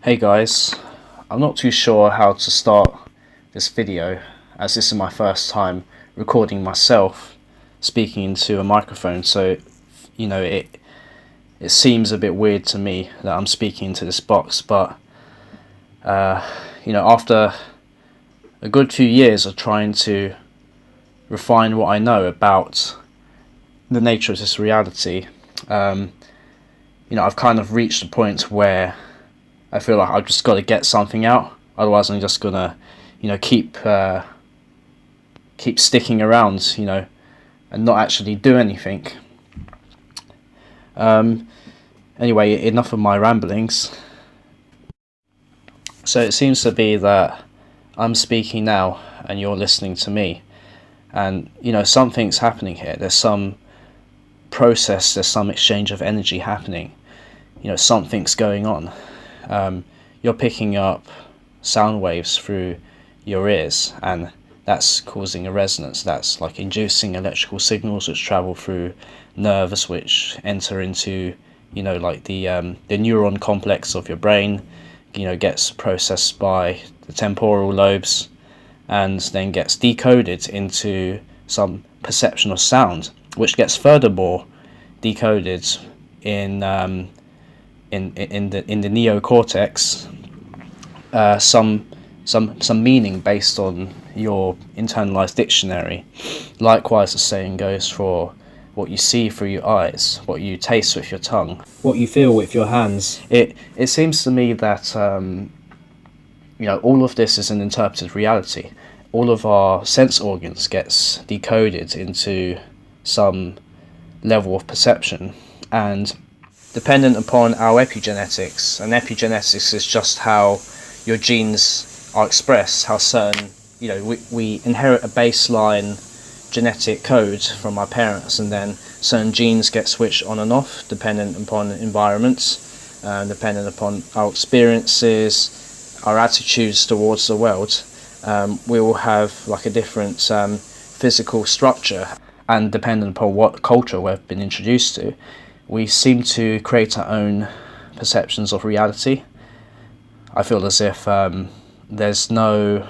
Hey guys, I'm not too sure how to start this video as this is my first time recording myself speaking into a microphone, so it seems a bit weird to me that I'm speaking into this box, but after a good few years of trying to refine what I know about the nature of this reality, I've kind of reached a point where I feel like I've just got to get something out. Otherwise, I'm just gonna, keep sticking around, and not actually do anything. Anyway, enough of my ramblings. So it seems to be that I'm speaking now, and you're listening to me, and something's happening here. There's some process. There's some exchange of energy happening. Something's going on. You're picking up sound waves through your ears, and that's causing a resonance. That's like inducing electrical signals which travel through nerves, which enter into the neuron complex of your brain. Gets processed by the temporal lobes, and then gets decoded into some perception of sound, which gets furthermore decoded in the neocortex, some meaning based on your internalized dictionary. Likewise, the saying goes for what you see through your eyes, what you taste with your tongue, what you feel with your hands. It seems to me that all of this is an interpreted reality. All of our sense organs gets decoded into some level of perception, and dependent upon our epigenetics, and epigenetics is just how your genes are expressed, how certain, we inherit a baseline genetic code from our parents, and then certain genes get switched on and off dependent upon environments, dependent upon our experiences, our attitudes towards the world. We will have like a different physical structure, and dependent upon what culture we've been introduced to, we seem to create our own perceptions of reality. I feel as if there's no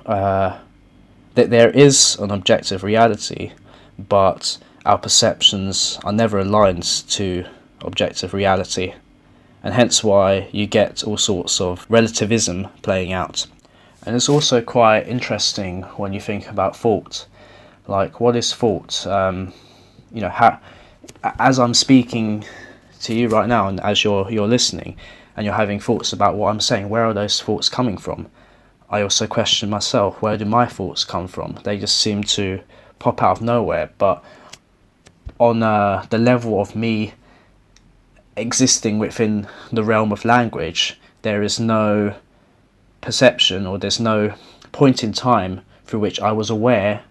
that there is an objective reality, but our perceptions are never aligned to objective reality, and hence why you get all sorts of relativism playing out. And it's also quite interesting when you think about thought. Like, what is thought? How, as I'm speaking to you right now, and as you're listening, and you're having thoughts about what I'm saying, where are those thoughts coming from? I also question myself, where do my thoughts come from? They just seem to pop out of nowhere. But on the level of me existing within the realm of language, there is no perception, or there's no point in time through which I was aware,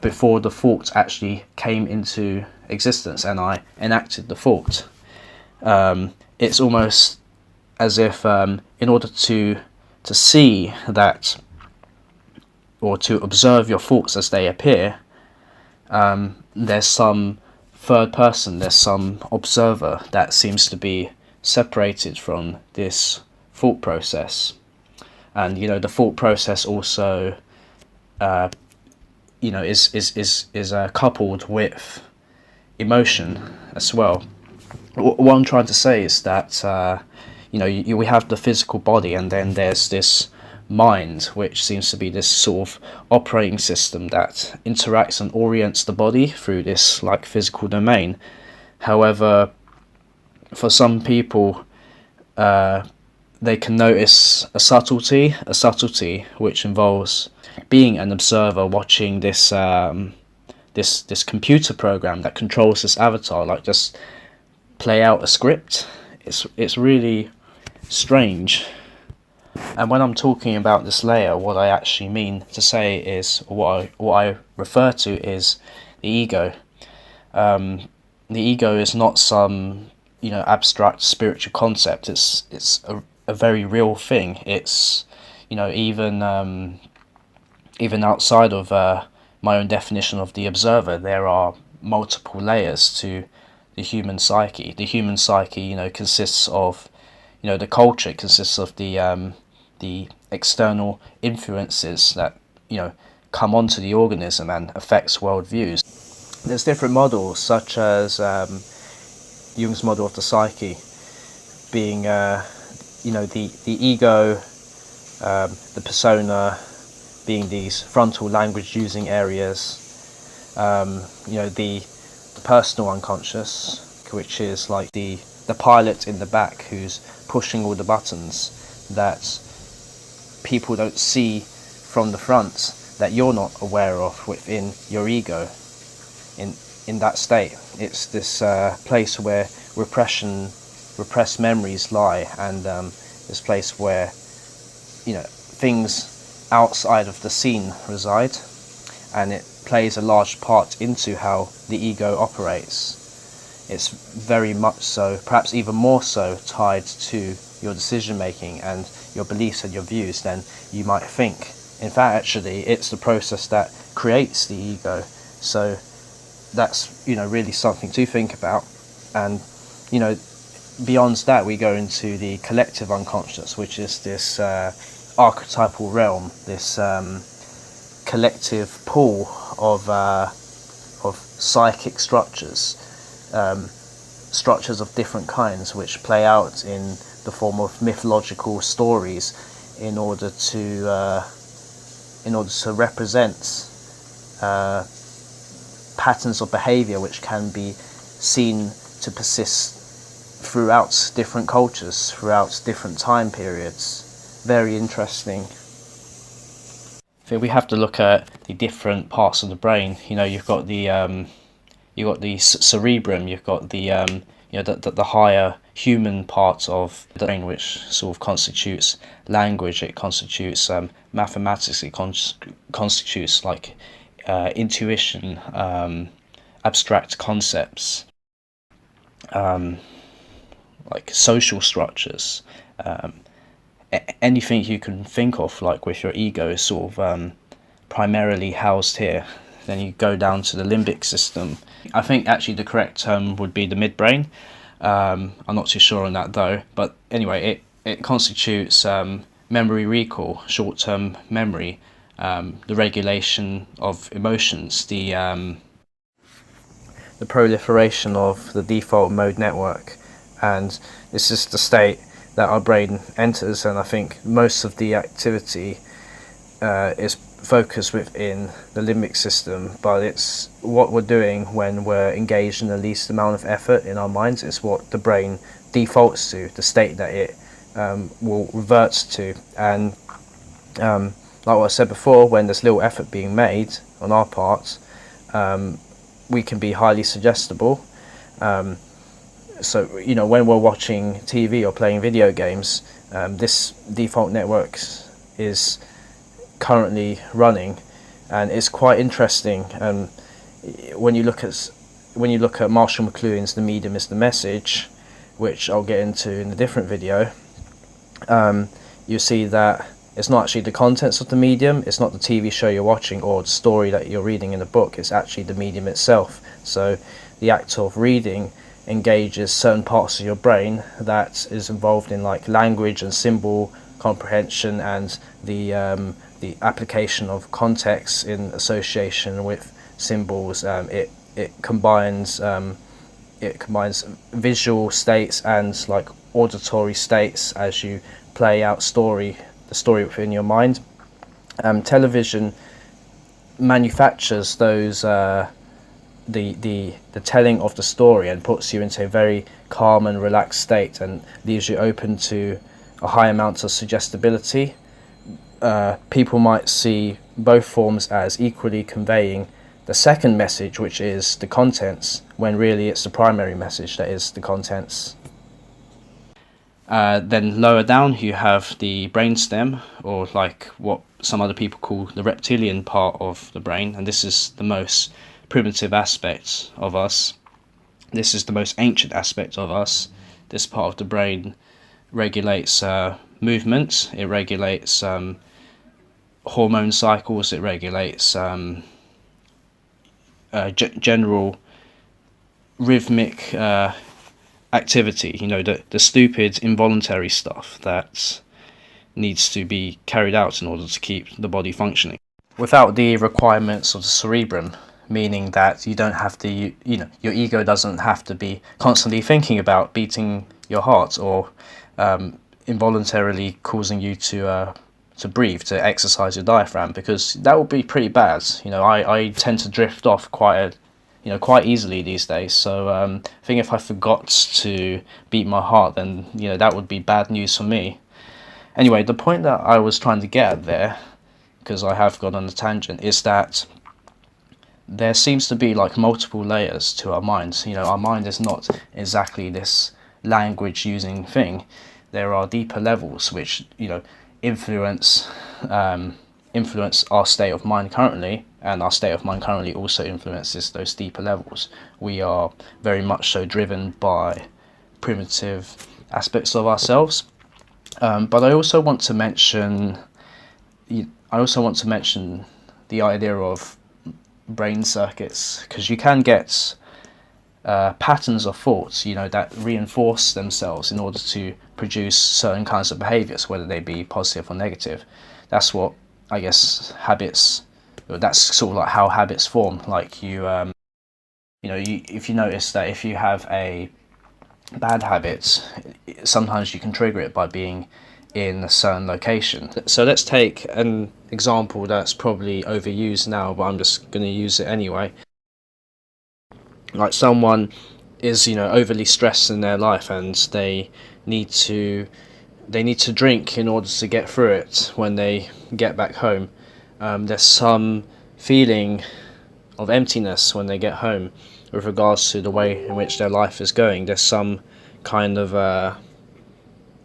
before the thought actually came into existence and I enacted the thought. It's almost as if in order to see that, or to observe your thoughts as they appear, there's some third person, there's some observer that seems to be separated from this thought process. And the thought process also is coupled with emotion as well. What I'm trying to say is that we have the physical body, and then there's this mind, which seems to be this sort of operating system that interacts and orients the body through this like physical domain. However, for some people, they can notice a subtlety which involves being an observer, watching this this computer program that controls this avatar, like just play out a script. It's really strange. And when I'm talking about this layer, what I actually mean to say is, what I refer to is the ego. The ego is not some abstract spiritual concept. It's a very real thing. It's even outside of my own definition of the observer, there are multiple layers to the human psyche. The human psyche, consists of, the culture. It consists of the external influences that come onto the organism and affects worldviews. There's different models, such as Jung's model of the psyche, being the ego, the persona, being these frontal language using areas, the personal unconscious, which is like the pilot in the back who's pushing all the buttons that people don't see from the front, that you're not aware of within your ego. In that state, it's this place where repressed memories lie, and this place where things outside of the scene reside, and it plays a large part into how the ego operates. It's very much so, perhaps even more so, tied to your decision making and your beliefs and your views than you might think. In fact, actually, it's the process that creates the ego. So that's really something to think about. And beyond that, we go into the collective unconscious, which is this archetypal realm, this collective pool of psychic structures, structures of different kinds, which play out in the form of mythological stories in order to represent patterns of behavior which can be seen to persist throughout different cultures, throughout different time periods. Very interesting. I think we have to look at the different parts of the brain. You've got the cerebrum, you've got the higher human part of the brain, which sort of constitutes language. It constitutes mathematics. It constitutes like intuition, abstract concepts, like social structures. Anything you can think of, like with your ego, is sort of primarily housed here. Then you go down to the limbic system. I think actually the correct term would be the midbrain. I'm not too sure on that though. But anyway, it constitutes memory recall, short-term memory, the regulation of emotions, the proliferation of the default mode network. And this is the state that our brain enters, and I think most of the activity is focused within the limbic system, but it's what we're doing when we're engaged in the least amount of effort in our minds. It's what the brain defaults to, the state that it will revert to. And like what I said before, when there's little effort being made on our part, we can be highly suggestible. So when we're watching TV or playing video games, this default network is currently running, and it's quite interesting. When you look at Marshall McLuhan's "The Medium is the Message," which I'll get into in a different video, you see that it's not actually the contents of the medium, it's not the TV show you're watching or the story that you're reading in the book, it's actually the medium itself. So the act of reading engages certain parts of your brain that is involved in like language and symbol comprehension and the application of context in association with symbols. It combines visual states and like auditory states as you play out the story within your mind. Television manufactures those the telling of the story and puts you into a very calm and relaxed state and leaves you open to a high amount of suggestibility. People might see both forms as equally conveying the second message, which is the contents, when really it's the primary message that is the contents. Then lower down you have the brainstem, or like what some other people call the reptilian part of the brain, and this is the most primitive aspect of us. This is the most ancient aspect of us. This part of the brain regulates movement, it regulates hormone cycles, it regulates general rhythmic activity, the stupid involuntary stuff that needs to be carried out in order to keep the body functioning, without the requirements of the cerebrum, meaning that you don't have to, your ego doesn't have to be constantly thinking about beating your heart, or involuntarily causing you to breathe, to exercise your diaphragm, because that would be pretty bad. I tend to drift off quite easily these days. So I think if I forgot to beat my heart, then that would be bad news for me. Anyway, the point that I was trying to get at there, because I have gone on a tangent, is that there seems to be like multiple layers to our minds. Our mind is not exactly this language using thing. There are deeper levels which influence our state of mind currently, and our state of mind currently also influences those deeper levels. We are very much so driven by primitive aspects of ourselves. But I also want to mention the idea of brain circuits, because you can get patterns of thoughts, that reinforce themselves in order to produce certain kinds of behaviors, whether they be positive or negative. That's what I guess habits. That's sort of like how habits form. Like if you notice that if you have a bad habit, sometimes you can trigger it by being in a certain location. So let's take an example that's probably overused now, but I'm just going to use it anyway. Like someone is overly stressed in their life, and they need to drink in order to get through it when they get back home. There's some feeling of emptiness when they get home with regards to the way in which their life is going. There's some kind of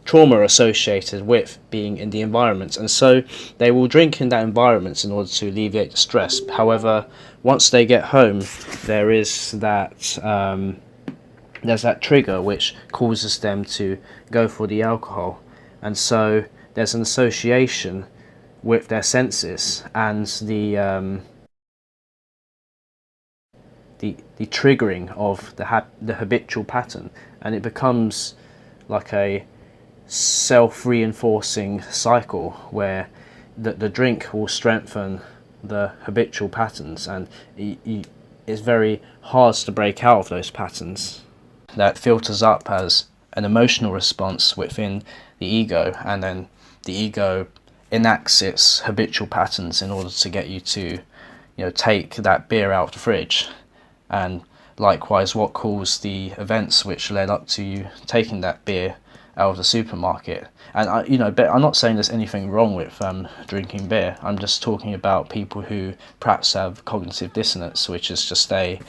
trauma associated with being in the environment, and so they will drink in that environment in order to alleviate the stress. However, once they get home, there is that there's that trigger which causes them to go for the alcohol, and so there's an association with their senses and the triggering of the habitual pattern, and it becomes like a self-reinforcing cycle where the drink will strengthen the habitual patterns, and it's very hard to break out of those patterns. That filters up as an emotional response within the ego, and then the ego enacts its habitual patterns in order to get you to take that beer out of the fridge, and likewise what caused the events which led up to you taking that beer out of the supermarket. And I'm not saying there's anything wrong with drinking beer. I'm just talking about people who perhaps have cognitive dissonance, which is just a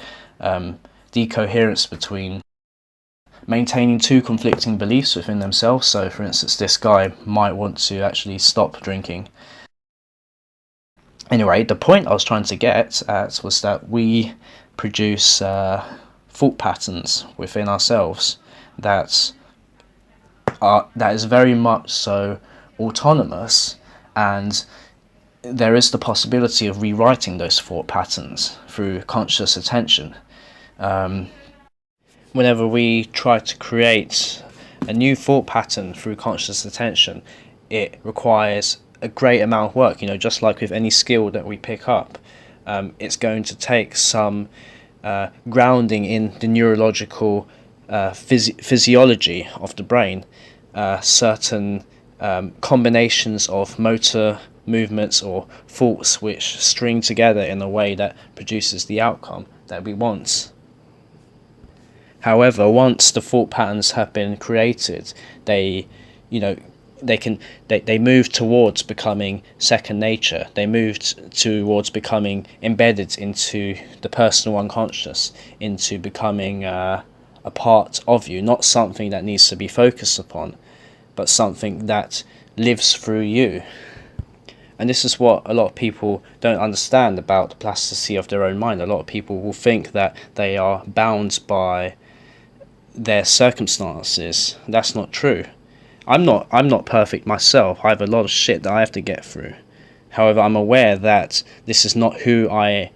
decoherence between maintaining two conflicting beliefs within themselves. So for instance, this guy might want to actually stop drinking. Anyway, the point I was trying to get at was that we produce thought patterns within ourselves that is very much so autonomous, and there is the possibility of rewriting those thought patterns through conscious attention. Whenever we try to create a new thought pattern through conscious attention, it requires a great amount of work. Just like with any skill that we pick up, it's going to take some grounding in the neurological physiology of the brain, certain combinations of motor movements or thoughts which string together in a way that produces the outcome that we want. However, once the thought patterns have been created, they move towards becoming second nature. They move towards becoming embedded into the personal unconscious, into becoming a part of you, not something that needs to be focused upon, but something that lives through you. And this is what a lot of people don't understand about the plasticity of their own mind. A lot of people will think that they are bound by their circumstances. That's not true. I'm not perfect myself. I have a lot of shit that I have to get through. However, I'm aware that this is not who I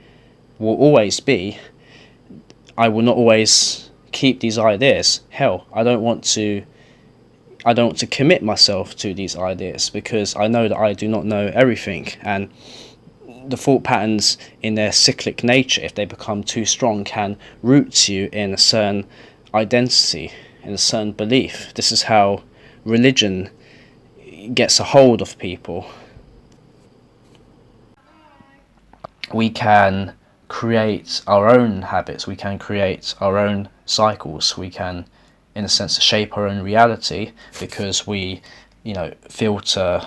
will always be. I will not always keep these ideas. Hell, I don't want to commit myself to these ideas, because I know that I do not know everything, and the thought patterns in their cyclic nature, if they become too strong, can root you in a certain identity, in a certain belief. This is how religion gets a hold of people. We can create our own habits, we can create our own cycles, we can, in a sense, shape our own reality, because we, filter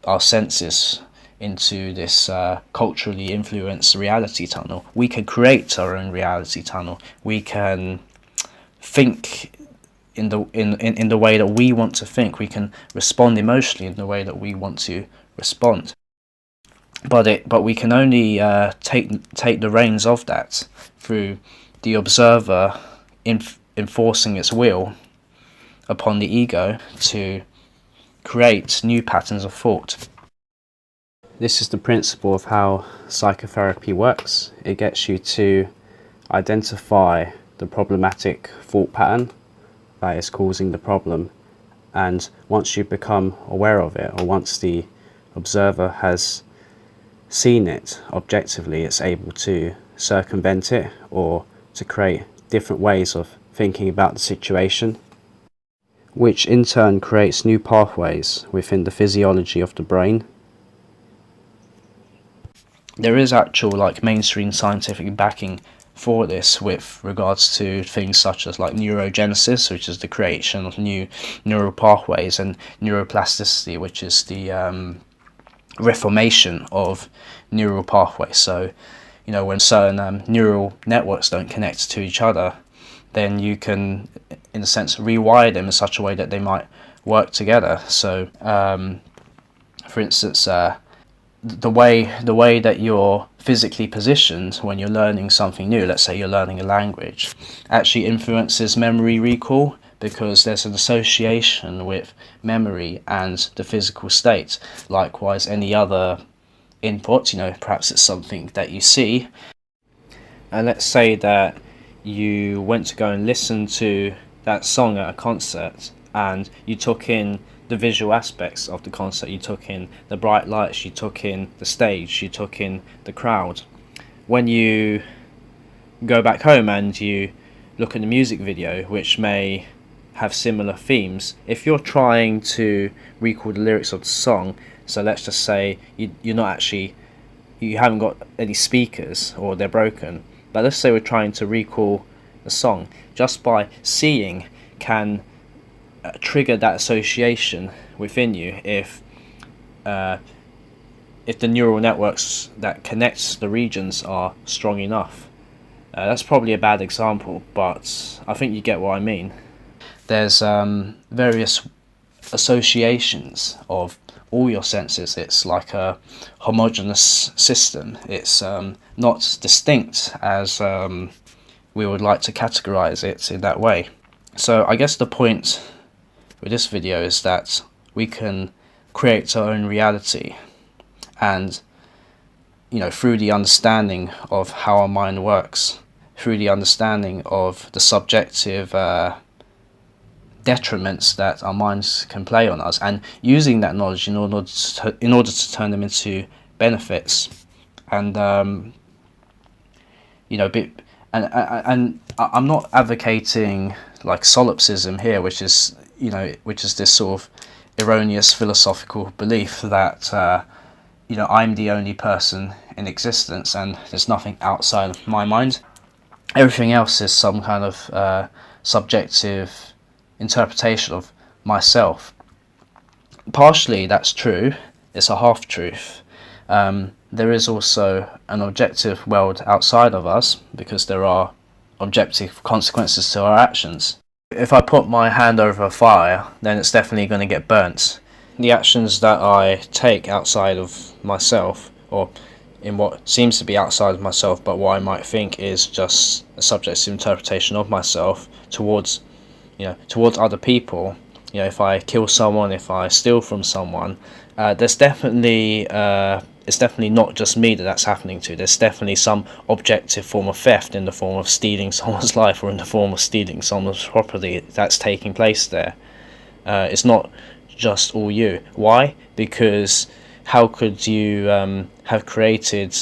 our senses into this culturally influenced reality tunnel. We can create our own reality tunnel. We can think in the way that we want to think. We can respond emotionally in the way that we want to respond. But we can only take the reins of that through the observer enforcing its will upon the ego to create new patterns of thought. This is the principle of how psychotherapy works. It gets you to identify the problematic thought pattern that is causing the problem, and once you become aware of it, or once the observer has seen it objectively, it's able to circumvent it, or to create different ways of thinking about the situation, which in turn creates new pathways within the physiology of the brain. There is actual mainstream scientific backing for this with regards to things such as neurogenesis, which is the creation of new neural pathways, and neuroplasticity, which is the reformation of neural pathways. So, when certain neural networks don't connect to each other, then you can, in a sense, rewire them in such a way that they might work together. So, for instance, the way that you're physically positioned when you're learning something new, let's say you're learning a language, actually influences memory recall, because there's an association with memory and the physical state. Likewise, any other input, perhaps it's something that you see, and let's say that you went to go and listen to that song at a concert, and you took in the visual aspects of the concert, you took in the bright lights, you took in the stage, you took in the crowd. When you go back home and you look at the music video, which may have similar themes, if you're trying to recall the lyrics of the song, so let's just say you haven't got any speakers, or they're broken, but let's say we're trying to recall the song, just by seeing can trigger that association within you if the neural networks that connect the regions are strong enough. That's probably a bad example, but I think you get what I mean. There's various associations of all your senses. It's like a homogeneous system. It's not distinct as we would like to categorize it in that way. So I guess the point with this video is that we can create our own reality, and through the understanding of how our mind works, through the understanding of the subjective detriments that our minds can play on us, and using that knowledge in order to turn them into benefits. And and I'm not advocating solipsism here, which is this sort of erroneous philosophical belief that I'm the only person in existence and there's nothing outside of my mind. Everything else is some kind of subjective interpretation of myself. Partially that's true, it's a half-truth. There is also an objective world outside of us, because there are objective consequences to our actions. If I put my hand over a fire, then it's definitely going to get burnt. The actions that I take outside of myself, or in what seems to be outside of myself, but what I might think is just a subjective interpretation of myself towards other people, You know, if I kill someone, if I steal from someone, there's definitely it's definitely not just me that's happening to. There's definitely some objective form of theft in the form of stealing someone's life, or in the form of stealing someone's property that's taking place there. It's not just all you. Why? Because how could you have created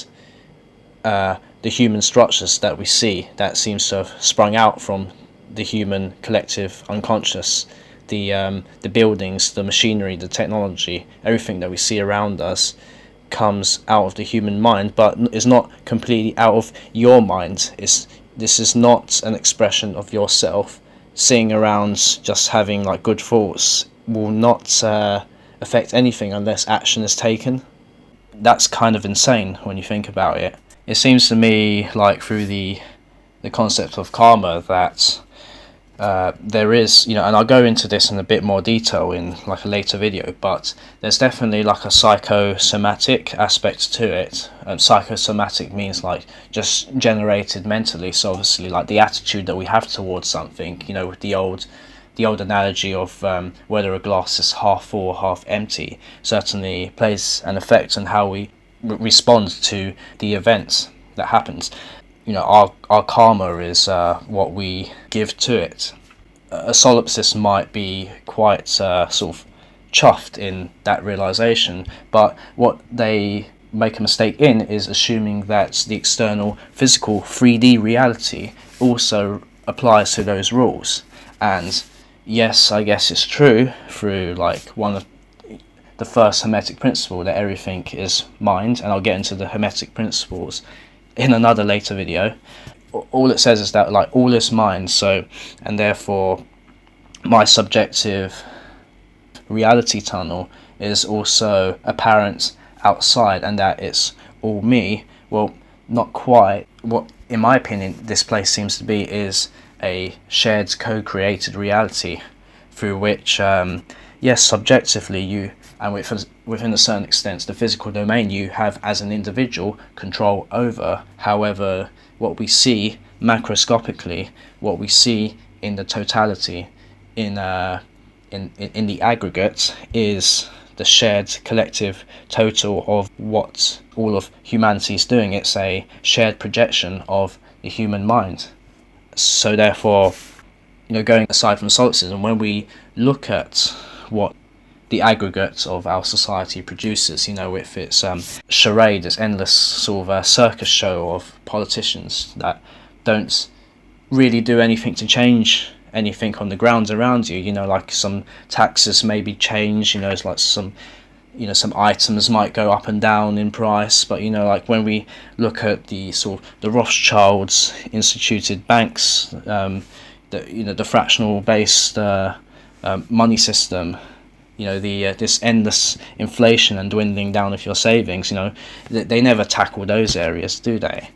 the human structures that we see, that seems to have sprung out from the human collective unconscious, the buildings, the machinery, the technology, everything that we see around us comes out of the human mind, but is not completely out of your mind. This is not an expression of yourself. Sitting around just having like good thoughts will not affect anything unless action is taken. That's kind of insane when you think about it. It seems to me like through the concept of karma that there is, you know, and I'll go into this in a bit more detail in like a later video, but there's definitely like a psychosomatic aspect to it. Psychosomatic means like just generated mentally, so obviously like the attitude that we have towards something, you know, with the old analogy of whether a glass is half full or half empty certainly plays an effect on how we respond to the events that happens. You know, our karma is what we give to it. A solipsist might be quite sort of chuffed in that realization, but what they make a mistake in is assuming that the external physical 3D reality also applies to those rules. And yes, I guess it's true through like one of the first Hermetic principle, that everything is mind, and I'll get into the Hermetic principles in another later video. All it says is that like all is mind, so, and therefore my subjective reality tunnel is also apparent outside, and that it's all me. Well, not quite. What, in my opinion, this place seems to be is a shared co-created reality through which yes, subjectively you, and within a certain extent, the physical domain you have as an individual control over. However, what we see macroscopically, what we see in the totality, in the aggregate, is the shared collective total of what all of humanity is doing. It's a shared projection of the human mind. So therefore, you know, going aside from solipsism, when we look at what the aggregate of our society produces, you know, with its charade, its endless sort of circus show of politicians that don't really do anything to change anything on the grounds around you, you know, like some taxes maybe change, you know, it's like some, you know, some items might go up and down in price, but you know, like when we look at the sort of the Rothschilds instituted banks, the fractional based money system, you know, this endless inflation and dwindling down of your savings, you know, they never tackle those areas, do they?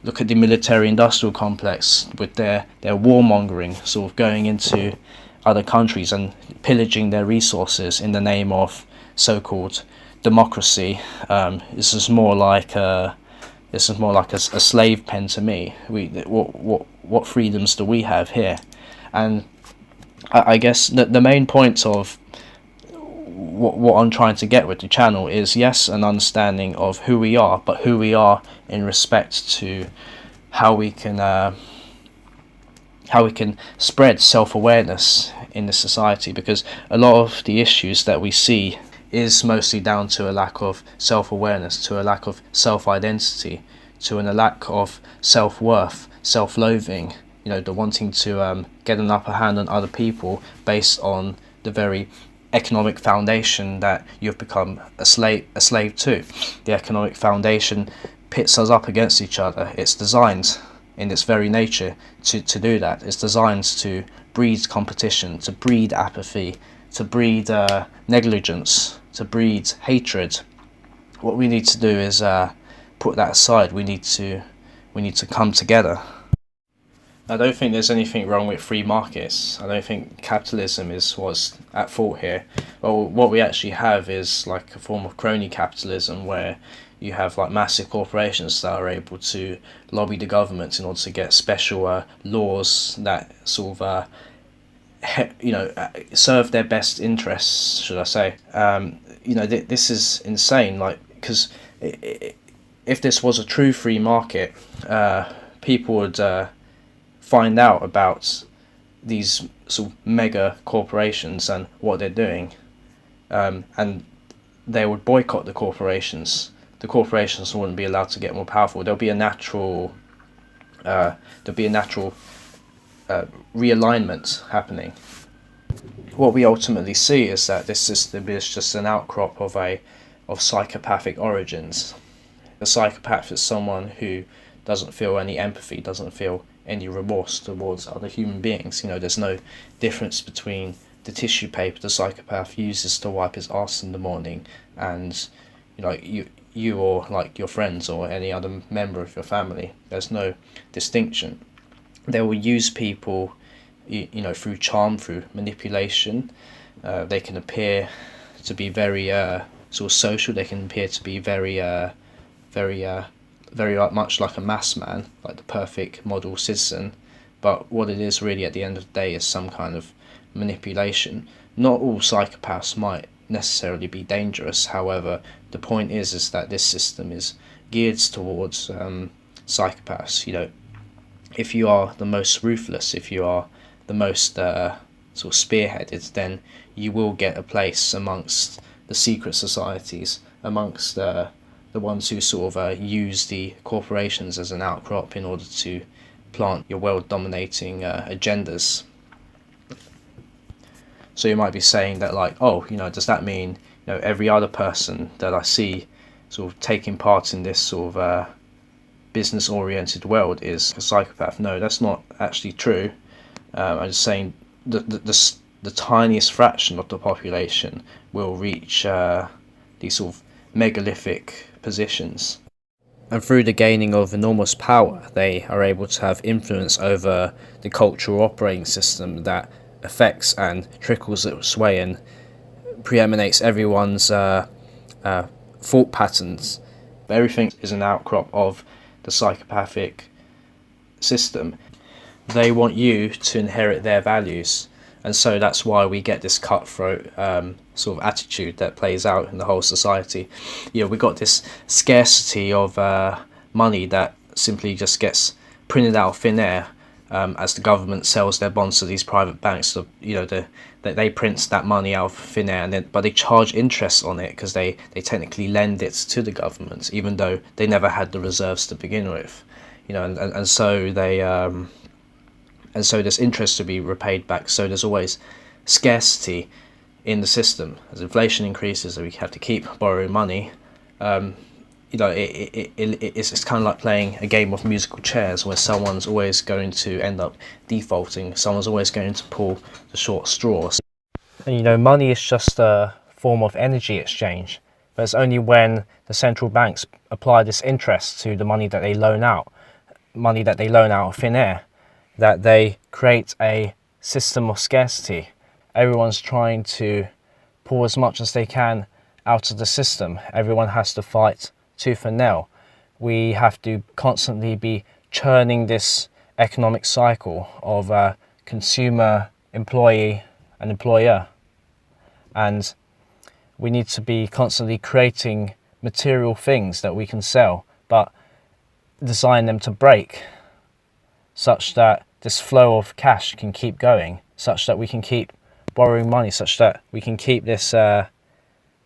Look at the military-industrial complex with their warmongering, sort of going into other countries and pillaging their resources in the name of so-called democracy. This is more like a slave pen to me. What freedoms do we have here? And I guess the main point of what I'm trying to get with the channel is, yes, an understanding of who we are, but who we are in respect to how we can spread self-awareness in the society, because a lot of the issues that we see is mostly down to a lack of self-awareness, to a lack of self-identity, to a lack of self-worth, self-loathing, you know, the wanting to get an upper hand on other people based on the very economic foundation that you've become a slave to. The economic foundation pits us up against each other. It's designed in its very nature to do that. It's designed to breed competition, to breed apathy, to breed negligence, to breed hatred. What we need to do is put that aside. We need to come together. I don't think there's anything wrong with free markets. I don't think capitalism is what's at fault here. Well, what we actually have is like a form of crony capitalism, where you have like massive corporations that are able to lobby the government in order to get special laws that sort of serve their best interests, should I say. This is insane, like, because if this was a true free market, people would find out about these sort of mega corporations and what they're doing, and they would boycott the corporations. The corporations wouldn't be allowed to get more powerful. There'll be a natural realignment happening. What we ultimately see is that this system is just an outcrop of psychopathic origins. A psychopath is someone who doesn't feel any empathy, doesn't feel any remorse towards other human beings. There's no difference between the tissue paper the psychopath uses to wipe his arse in the morning and you or like your friends or any other member of your family. There's no distinction. They will use people through charm, through manipulation. They can appear to be very sort of social. They can appear to be very much like a mass man, like the perfect model citizen. But what it is really at the end of the day is some kind of manipulation. Not all psychopaths might necessarily be dangerous. However, the point is that this system is geared towards psychopaths. If you are the most ruthless, if you are the most sort of spearheaded, then you will get a place amongst the secret societies, amongst the ones who sort of use the corporations as an outcrop in order to plant your world-dominating agendas. So you might be saying that, like, does that mean every other person that I see sort of taking part in this sort of business-oriented world is a psychopath? No, that's not actually true. I'm just saying the tiniest fraction of the population will reach these sort of megalithic positions. And through the gaining of enormous power, they are able to have influence over the cultural operating system that affects and trickles its way and preeminates everyone's thought patterns. Everything is an outcrop of the psychopathic system. They want you to inherit their values, and so that's why we get this cutthroat sort of attitude that plays out in the whole society. We got this scarcity of money that simply just gets printed out of thin air as the government sells their bonds to these private banks. So, they print that money out of thin air, but they charge interest on it because they technically lend it to the government, even though they never had the reserves to begin with. And so they and so there's interest to be repaid back. So there's always scarcity in the system. As inflation increases, we have to keep borrowing money. It's kind of like playing a game of musical chairs where someone's always going to end up defaulting. Someone's always going to pull the short straw. And money is just a form of energy exchange. But it's only when the central banks apply this interest to the money that they loan out of thin air, that they create a system of scarcity. Everyone's trying to pull as much as they can out of the system. Everyone has to fight tooth and nail. We have to constantly be churning this economic cycle of consumer, employee and employer. And we need to be constantly creating material things that we can sell, but design them to break, such that this flow of cash can keep going, such that we can keep borrowing money, such that we can keep this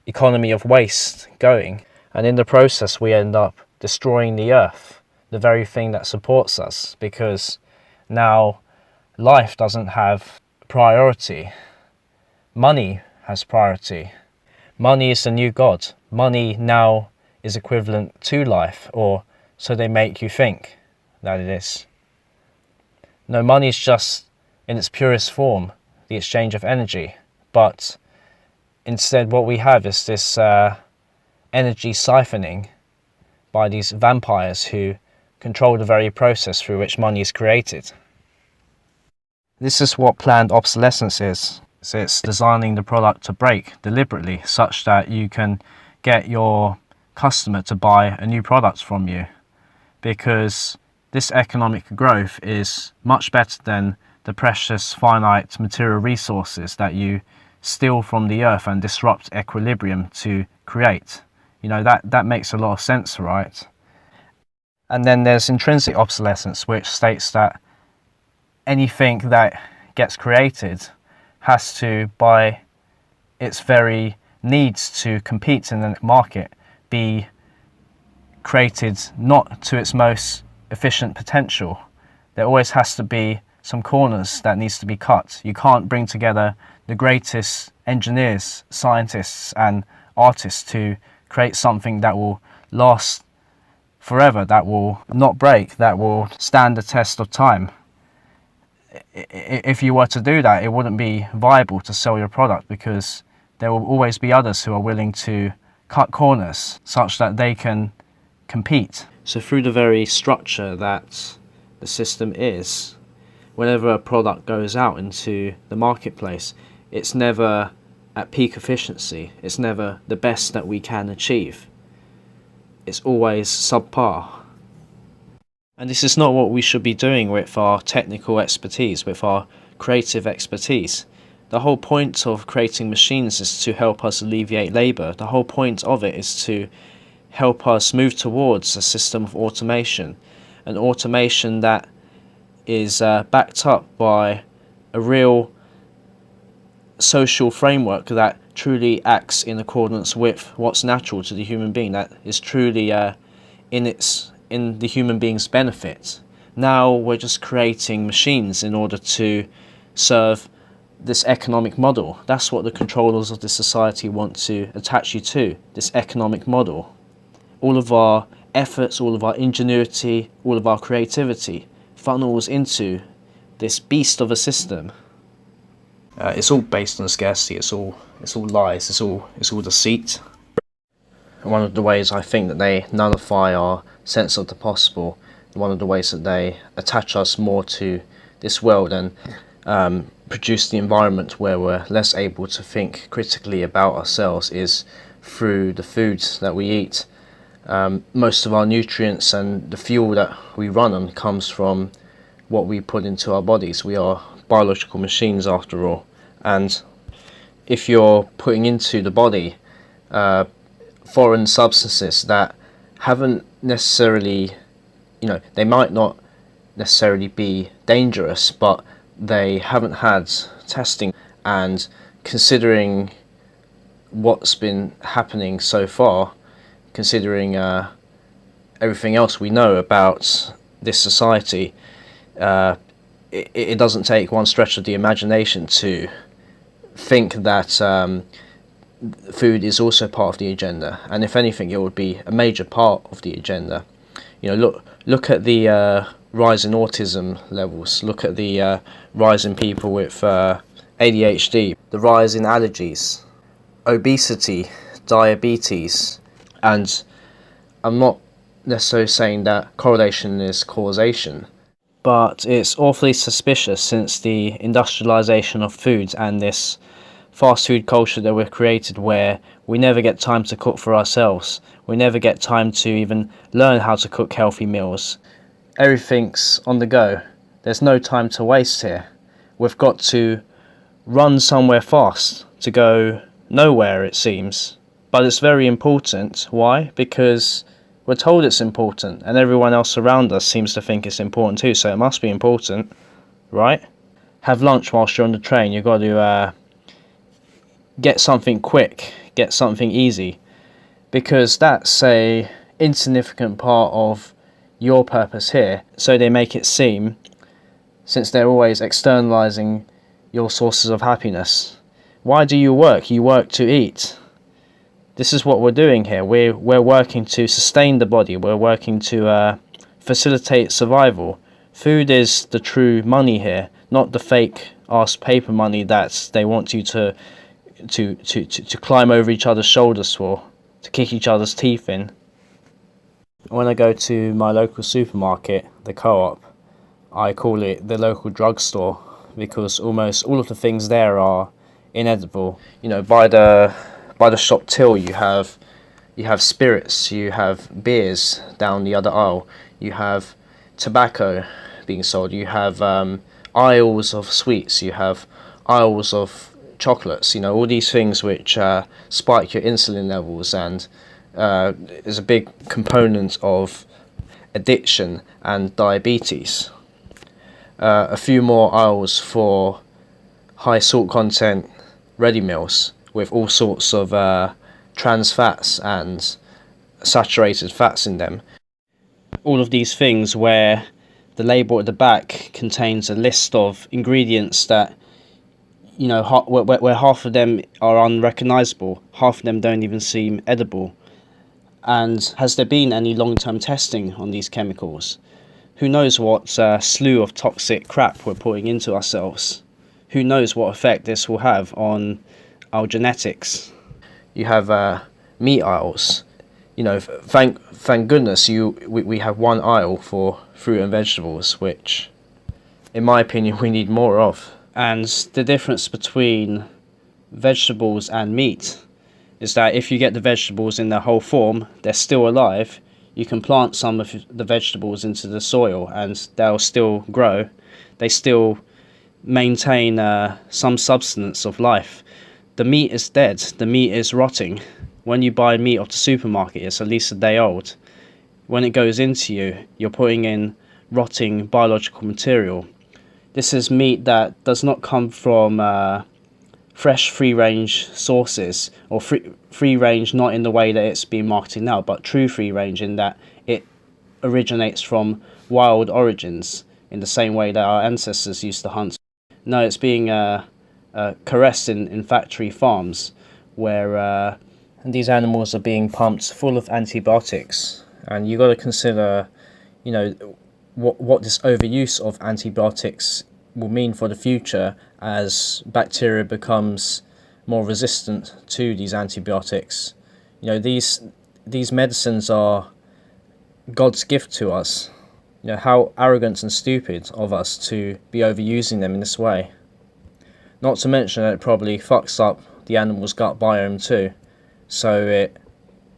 economy of waste going. And in the process, we end up destroying the earth, the very thing that supports us, because now life doesn't have priority. Money has priority. Money is the new god. Money now is equivalent to life, or so they make you think that it is. No, money is just, in its purest form, the exchange of energy. But instead what we have is this energy siphoning by these vampires who control the very process through which money is created. This is what planned obsolescence is. So it's designing the product to break deliberately, such that you can get your customer to buy a new product from you, because this economic growth is much better than the precious finite material resources that you steal from the earth and disrupt equilibrium to create. You know, that makes a lot of sense, right? And then there's intrinsic obsolescence, which states that anything that gets created has to, by its very needs to compete in the market, be created not to its most efficient potential. There always has to be some corners that needs to be cut. You can't bring together the greatest engineers, scientists and artists to create something that will last forever, that will not break, that will stand the test of time. If you were to do that, it wouldn't be viable to sell your product, because there will always be others who are willing to cut corners such that they can compete. So through the very structure that the system is, whenever a product goes out into the marketplace, it's never at peak efficiency. It's never the best that we can achieve. It's always subpar. And this is not what we should be doing with our technical expertise, with our creative expertise. The whole point of creating machines is to help us alleviate labour. The whole point of it is to help us move towards a system of automation, an automation that is backed up by a real social framework that truly acts in accordance with what's natural to the human being, that is truly in the human being's benefit. Now we're just creating machines in order to serve this economic model. That's what the controllers of this society want to attach you to, this economic model. All of our efforts, all of our ingenuity, all of our creativity funnels into this beast of a system. It's all based on scarcity. It's all lies. It's all deceit. One of the ways I think that they nullify our sense of the possible, one of the ways that they attach us more to this world and produce the environment where we're less able to think critically about ourselves, is through the foods that we eat. Most of our nutrients and the fuel that we run on comes from what we put into our bodies. We are biological machines after all, and if you're putting into the body foreign substances that haven't necessarily, they might not necessarily be dangerous, but they haven't had testing, and considering what's been happening so far, considering everything else we know about this society, it doesn't take one stretch of the imagination to think that food is also part of the agenda, and if anything, it would be a major part of the agenda. Look at the rise in autism levels. Look at the rise in people with ADHD, the rise in allergies, obesity, diabetes, and I'm not necessarily saying that correlation is causation, but it's awfully suspicious since the industrialization of foods and this fast food culture that we've created, where we never get time to cook for ourselves. We never get time to even learn how to cook healthy meals. Everything's on the go. There's no time to waste here. We've got to run somewhere fast to go nowhere, it seems. But it's very important. Why? Because we're told it's important, and everyone else around us seems to think it's important too, so it must be important, right? Have lunch whilst you're on the train. You've got to get something quick, get something easy, because that's a insignificant part of your purpose here. So they make it seem, since they're always externalizing your sources of happiness. Why do you work? You work to eat. This is what we're doing here. We're working to sustain the body. We're working to facilitate survival. Food is the true money here, not the fake ass paper money that they want you to climb over each other's shoulders for, to kick each other's teeth in. When I go to my local supermarket, the Co-op, I call it the local drugstore, because almost all of the things there are inedible. By the shop till, you have spirits, you have beers down the other aisle, you have tobacco being sold, you have aisles of sweets, you have aisles of chocolates, you know, all these things which spike your insulin levels and is a big component of addiction and diabetes. A few more aisles for high salt content ready meals with all sorts of trans fats and saturated fats in them. All of these things where the label at the back contains a list of ingredients that, you know, where half of them are unrecognizable, half of them don't even seem edible. And has there been any long-term testing on these chemicals? Who knows what slew of toxic crap we're putting into ourselves? Who knows what effect this will have on our genetics? You have meat aisles. You know, thank goodness we have one aisle for fruit and vegetables, which, in my opinion, we need more of. And the difference between vegetables and meat is that if you get the vegetables in their whole form, they're still alive. You can plant some of the vegetables into the soil and they'll still grow. They still maintain some substance of life. The meat is dead. The meat is rotting. When you buy meat off the supermarket, it's at least a day old. When it goes into you, you're putting in rotting biological material. This is meat that does not come from fresh free-range sources, or free-range not in the way that it's being marketed now, but true free-range in that it originates from wild origins in the same way that our ancestors used to hunt. No, it's being caressed in factory farms where these animals are being pumped full of antibiotics. And you got to consider, you know, what this overuse of antibiotics will mean for the future as bacteria becomes more resistant to these antibiotics. You know, these medicines are God's gift to us. You know, how arrogant and stupid of us to be overusing them in this way. Not to mention that it probably fucks up the animal's gut biome too. So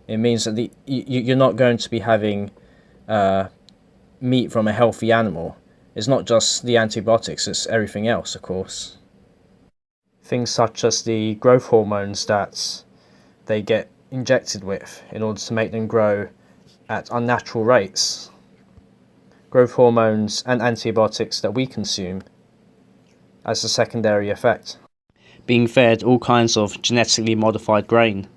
it means that you're not going to be having meat from a healthy animal. It's not just the antibiotics, it's everything else, of course. Things such as the growth hormones that they get injected with in order to make them grow at unnatural rates. Growth hormones and antibiotics that we consume as a secondary effect. Being fed all kinds of genetically modified grain.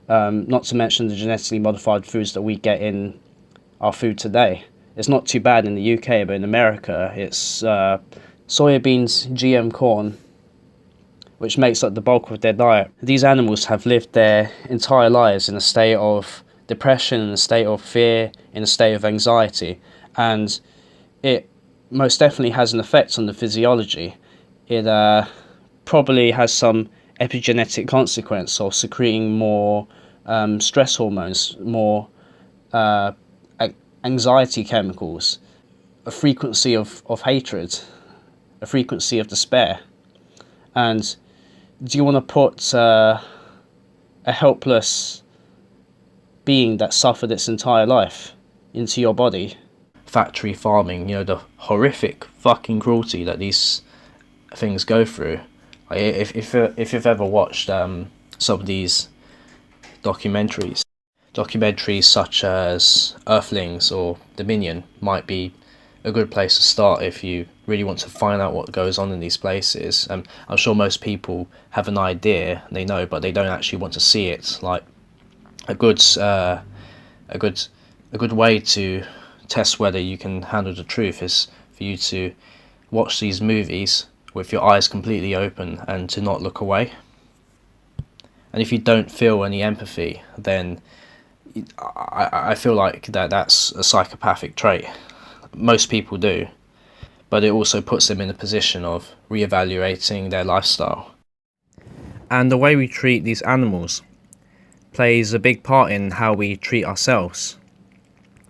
Not to mention the genetically modified foods that we get in our food today. It's not too bad in the UK, but in America it's soybeans, GM corn, which makes up the bulk of their diet. These animals have lived their entire lives in a state of depression, in a state of fear, in a state of anxiety, and it most definitely has an effect on the physiology. It probably has some epigenetic consequence of secreting more stress hormones, more anxiety chemicals, a frequency of hatred, a frequency of despair. And do you want to put a helpless being that suffered its entire life into your body? Factory farming, you know, the horrific fucking cruelty that these things go through. If you've ever watched some of these documentaries such as Earthlings or Dominion might be a good place to start if you really want to find out what goes on in these places. I'm sure most people have an idea, they know, but they don't actually want to see it. Like a good way to test whether you can handle the truth is for you to watch these movies with your eyes completely open and to not look away. And if you don't feel any empathy, then I feel like that's a psychopathic trait. Most people do, but it also puts them in a position of reevaluating their lifestyle. And the way we treat these animals plays a big part in how we treat ourselves,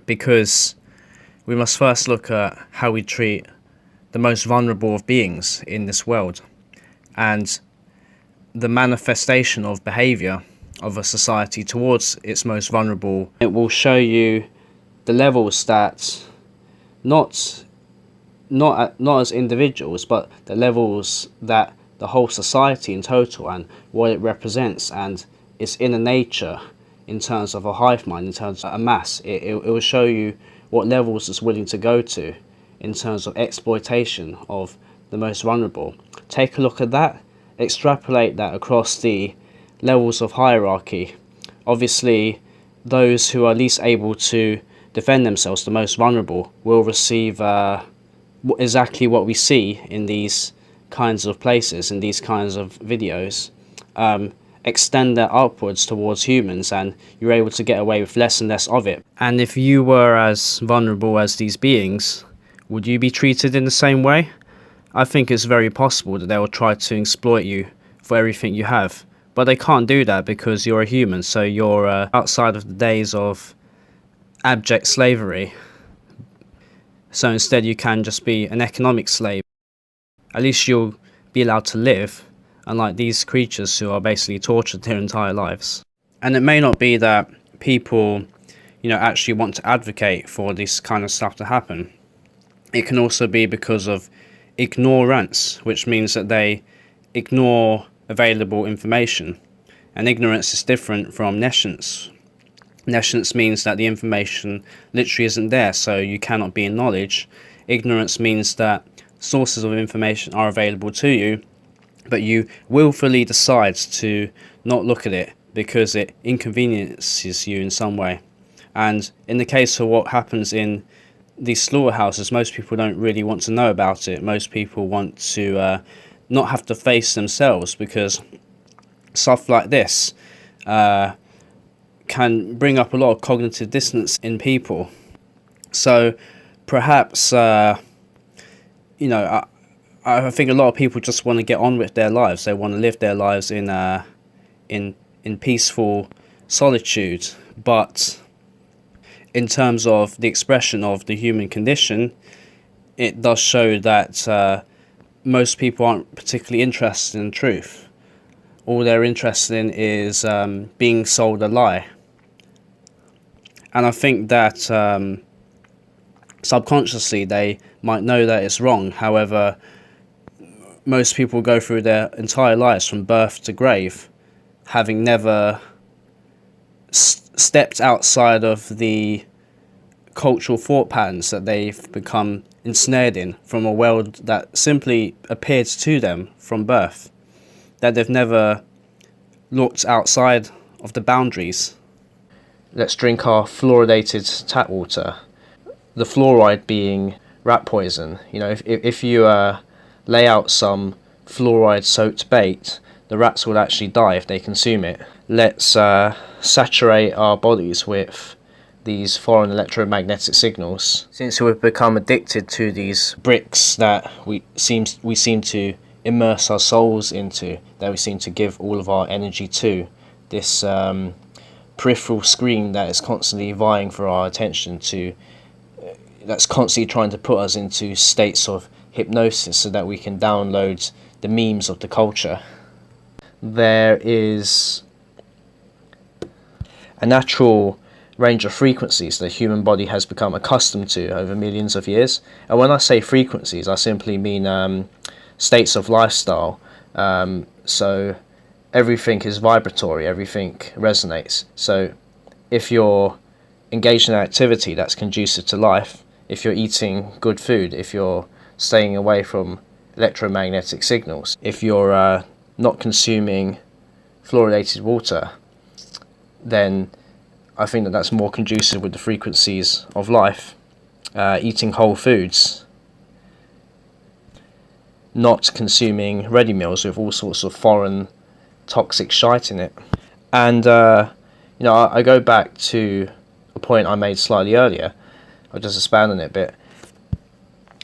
because we must first look at how we treat the most vulnerable of beings in this world, and the manifestation of behaviour of a society towards its most vulnerable. It will show you the levels that not not as individuals, but the levels that the whole society in total and what it represents and its inner nature in terms of a hive mind, in terms of a mass. It will show you what levels it's willing to go to in terms of exploitation of the most vulnerable. Take a look at that, extrapolate that across the levels of hierarchy. Obviously, those who are least able to defend themselves, the most vulnerable, will receive exactly what we see in these kinds of places, in these kinds of videos. Extend that upwards towards humans, and you're able to get away with less and less of it. And if you were as vulnerable as these beings, would you be treated in the same way? I think it's very possible that they will try to exploit you for everything you have. But they can't do that because you're a human, so you're outside of the days of abject slavery. So instead you can just be an economic slave. At least you'll be allowed to live, unlike these creatures who are basically tortured their entire lives. And it may not be that people, actually want to advocate for this kind of stuff to happen. It can also be because of ignorance, which means that they ignore available information. And ignorance is different from nescience. Nescience means that the information literally isn't there, so you cannot be in knowledge. Ignorance means that sources of information are available to you, but you willfully decide to not look at it because it inconveniences you in some way. And in the case of what happens in these slaughterhouses, most people don't really want to know about it. Most people want to not have to face themselves, because stuff like this can bring up a lot of cognitive dissonance in people. So perhaps, I think a lot of people just want to get on with their lives. They want to live their lives in peaceful solitude. But in terms of the expression of the human condition, it does show that most people aren't particularly interested in truth. All they're interested in is being sold a lie. And I think that subconsciously they might know that it's wrong. However, most people go through their entire lives from birth to grave having never stepped outside of the cultural thought patterns that they've become ensnared in from a world that simply appeared to them from birth, that they've never looked outside of the boundaries. Let's drink our fluoridated tap water, the fluoride being rat poison. If you lay out some fluoride-soaked bait, the rats will actually die if they consume it. Let's saturate our bodies with these foreign electromagnetic signals. Since we've become addicted to these bricks that we seem to immerse our souls into, that we seem to give all of our energy to, this peripheral screen that is constantly vying for our attention, that's constantly trying to put us into states of hypnosis so that we can download the memes of the culture. There is a natural range of frequencies the human body has become accustomed to over millions of years. And when I say frequencies, I simply mean states of lifestyle. So everything is vibratory, everything resonates. So if you're engaged in an activity that's conducive to life, if you're eating good food, if you're staying away from electromagnetic signals, if you're not consuming fluoridated water, then I think that that's more conducive with the frequencies of life. Eating whole foods, not consuming ready meals with all sorts of foreign toxic shite in it. And I go back to a point I made slightly earlier. I'll just expand on it a bit.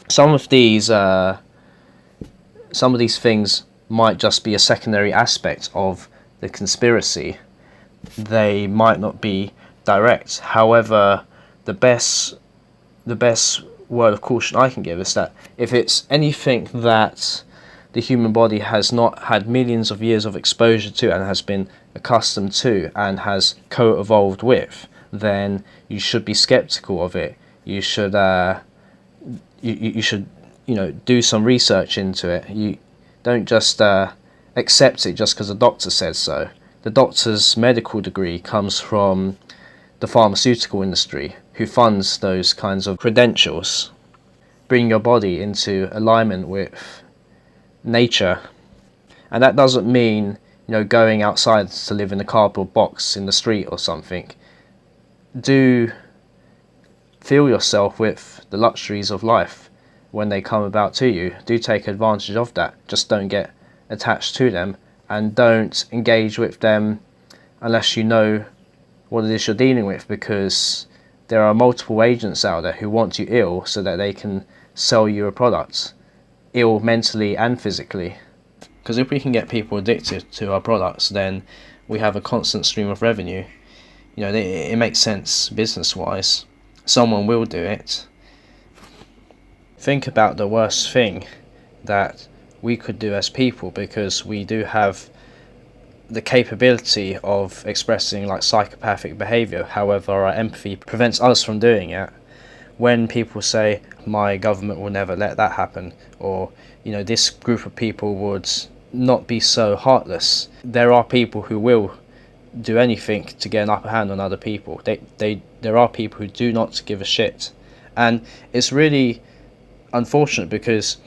Some of these things might just be a secondary aspect of the conspiracy. They might not be direct. However, the best word of caution I can give is that if it's anything that the human body has not had millions of years of exposure to and has been accustomed to and has co-evolved with, then you should be skeptical of it. You should do some research into it. You don't just accept it just because the doctor says so. The doctor's medical degree comes from the pharmaceutical industry, who funds those kinds of credentials. Bring your body into alignment with nature, and that doesn't mean going outside to live in a cardboard box in the street or something. Do fill yourself with the luxuries of life when they come about to you. Do take advantage of that. Just don't get attached to them, and don't engage with them unless you know what it is you're dealing with, because there are multiple agents out there who want you ill so that they can sell you a product, ill mentally and physically. Because if we can get people addicted to our products, then we have a constant stream of revenue. It makes sense business-wise. Someone will do it. Think about the worst thing that we could do as people, because we do have the capability of expressing psychopathic behavior. However, our empathy prevents us from doing it. When people say, my government will never let that happen, or this group of people would not be so heartless, there are people who will do anything to get an upper hand on other people. There are people who do not give a shit, and it's really unfortunate, because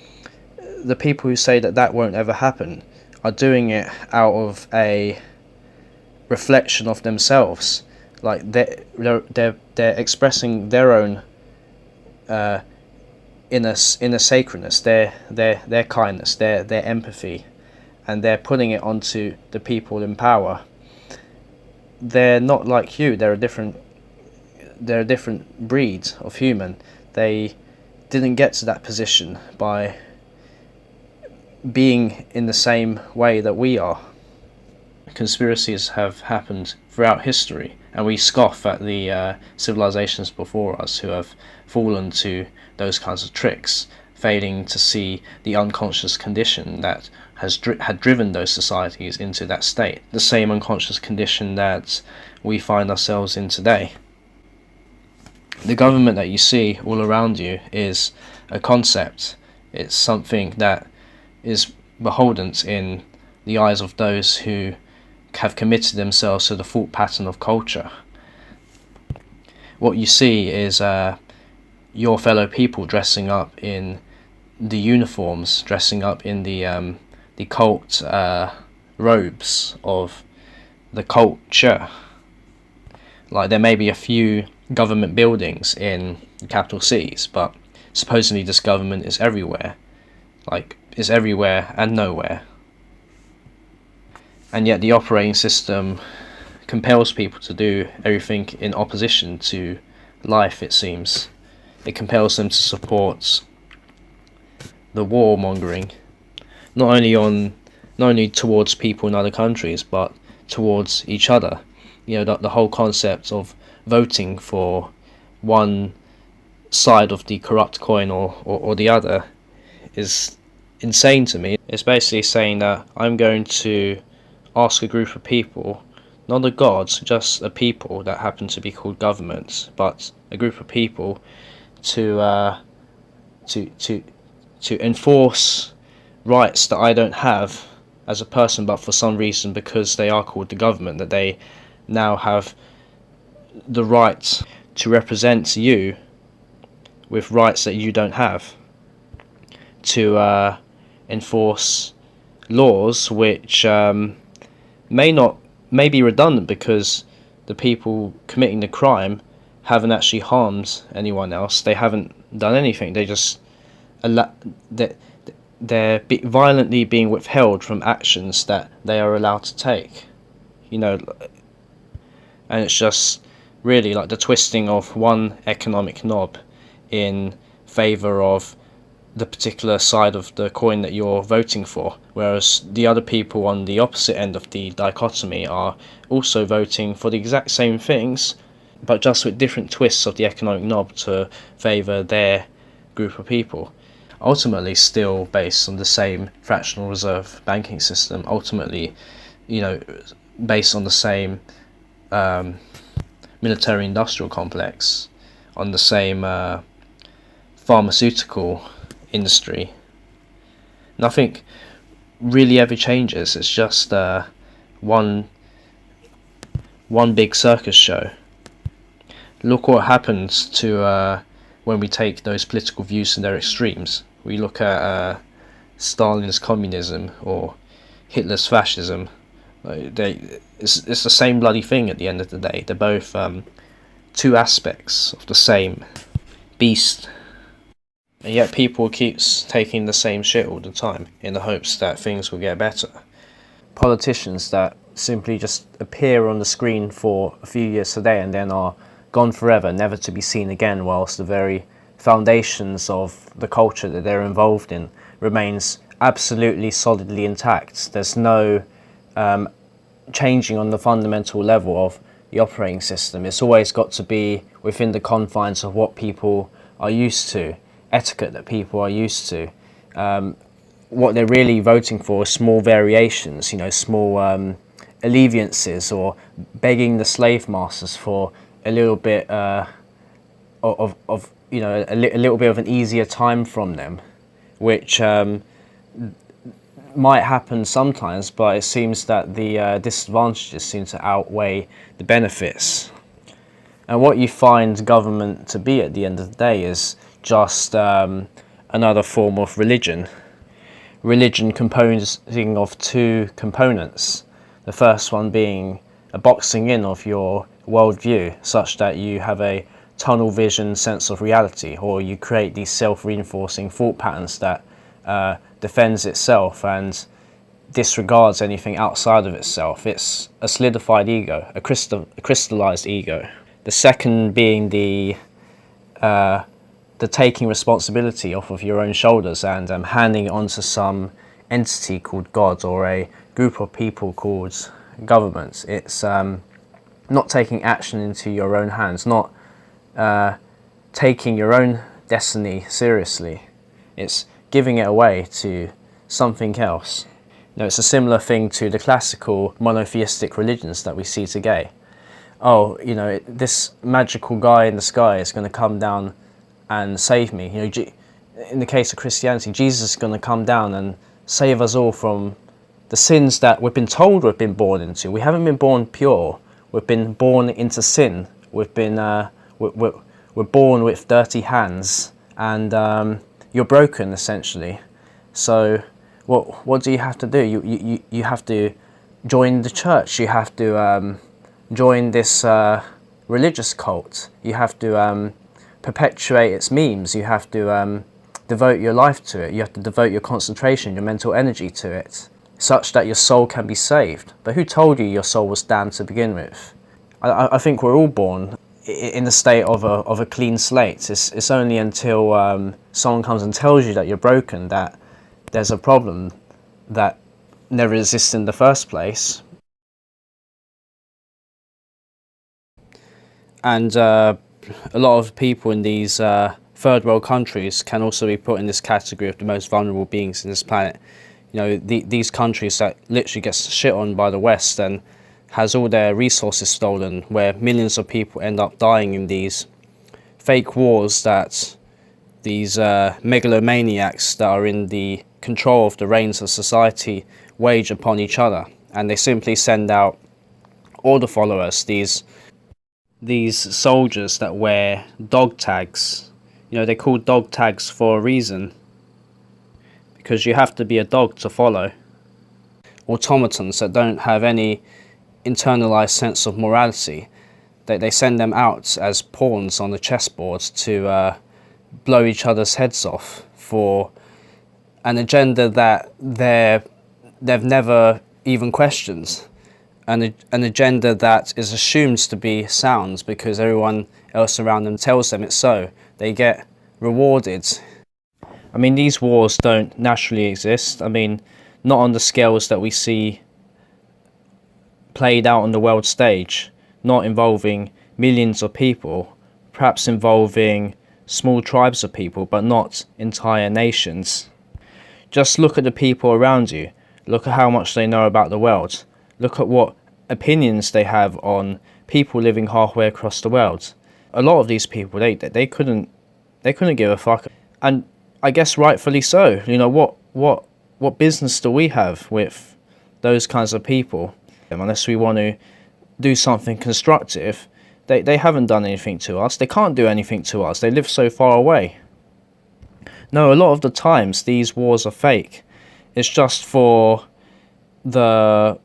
the people who say that won't ever happen are doing it out of a reflection of themselves. They're expressing their own inner sacredness, their kindness, their empathy, and they're putting it onto the people in power. They're not like you. They're a different breed of human. They didn't get to that position by being in the same way that we are. Conspiracies have happened throughout history, and we scoff at the civilizations before us who have fallen to those kinds of tricks, failing to see the unconscious condition that had driven those societies into that state, the same unconscious condition that we find ourselves in today. The government that you see all around you is a concept. It's something that is beholden in the eyes of those who have committed themselves to the thought pattern of culture. What you see is your fellow people dressing up in the uniforms, dressing up in the cult robes of the culture. There may be a few government buildings in capital cities, but supposedly this government is everywhere. Is everywhere and nowhere. And yet the operating system compels people to do everything in opposition to life, it seems. It compels them to support the warmongering, not only towards people in other countries, but towards each other. The whole concept of voting for one side of the corrupt coin or the other is insane to me. It's basically saying that I'm going to ask a group of people, not a god, just a people that happen to be called governments, but a group of people to enforce rights that I don't have as a person, but for some reason, because they are called the government, that they now have the right to represent you with rights that you don't have, to enforce laws which may be redundant, because the people committing the crime haven't actually harmed anyone else. They haven't done anything. They just they're violently being withheld from actions that they are allowed to take. And it's just really the twisting of one economic knob in favour of the particular side of the coin that you're voting for, whereas the other people on the opposite end of the dichotomy are also voting for the exact same things, but just with different twists of the economic knob to favour their group of people. Ultimately still based on the same fractional reserve banking system, ultimately based on the same military industrial complex, on the same pharmaceutical industry. Nothing really ever changes. It's just one big circus show. Look what happens to when we take those political views to their extremes. We look at Stalin's communism or Hitler's fascism. It's the same bloody thing at the end of the day. They're both two aspects of the same beast. And yet people keeps taking the same shit all the time in the hopes that things will get better. Politicians that simply just appear on the screen for a few years today and then are gone forever, never to be seen again, whilst the very foundations of the culture that they're involved in remains absolutely solidly intact. There's no changing on the fundamental level of the operating system. It's always got to be within the confines of what people are used to, etiquette that people are used to. What they're really voting for is small variations, small alleviances, or begging the slave masters for a little bit a little bit of an easier time from them, which might happen sometimes, but it seems that the disadvantages seem to outweigh the benefits. And what you find government to be at the end of the day is just another form of religion. Religion composing of two components. The first one being a boxing in of your worldview, such that you have a tunnel vision sense of reality, or you create these self-reinforcing thought patterns that defends itself and disregards anything outside of itself. It's a solidified ego, a crystallized ego. The second being the taking responsibility off of your own shoulders and handing it on to some entity called God or a group of people called government. It's not taking action into your own hands, not taking your own destiny seriously. It's giving it away to something else. It's a similar thing to the classical monotheistic religions that we see today. This magical guy in the sky is going to come down and save me. In the case of Christianity, Jesus is going to come down and save us all from the sins that we've been told we've been born into. We haven't been born pure. We've been born into sin. We've been we're born with dirty hands, and you're broken essentially. So what do you have to do? You have to join the church. You have to join this religious cult. You have to perpetuate its memes. You have to devote your life to it. You have to devote your concentration, your mental energy to it, such that your soul can be saved. But who told you your soul was damned to begin with? I think we're all born in the state of a clean slate. It's only until someone comes and tells you that you're broken that there's a problem that never exists in the first place. And a lot of people in these third world countries can also be put in this category of the most vulnerable beings in this planet. These countries that literally gets shit on by the West and has all their resources stolen, where millions of people end up dying in these fake wars that these megalomaniacs that are in the control of the reins of society wage upon each other. And they simply send out order followers, these soldiers that wear dog tags. They're called dog tags for a reason, because you have to be a dog to follow. Automatons that don't have any internalized sense of morality. They send them out as pawns on the chessboard to blow each other's heads off for an agenda that they've never even questioned. An agenda that is assumed to be sound because everyone else around them tells them it's so. They get rewarded. These wars don't naturally exist. Not on the scales that we see played out on the world stage, not involving millions of people, perhaps involving small tribes of people, but not entire nations. Just look at the people around you. Look at how much they know about the world. Look at what opinions they have on people living halfway across the world. A lot of these people, they couldn't give a fuck. And I guess rightfully so. What business do we have with those kinds of people? Unless we want to do something constructive, they haven't done anything to us. They can't do anything to us. They live so far away. No, a lot of the times these wars are fake. It's just for the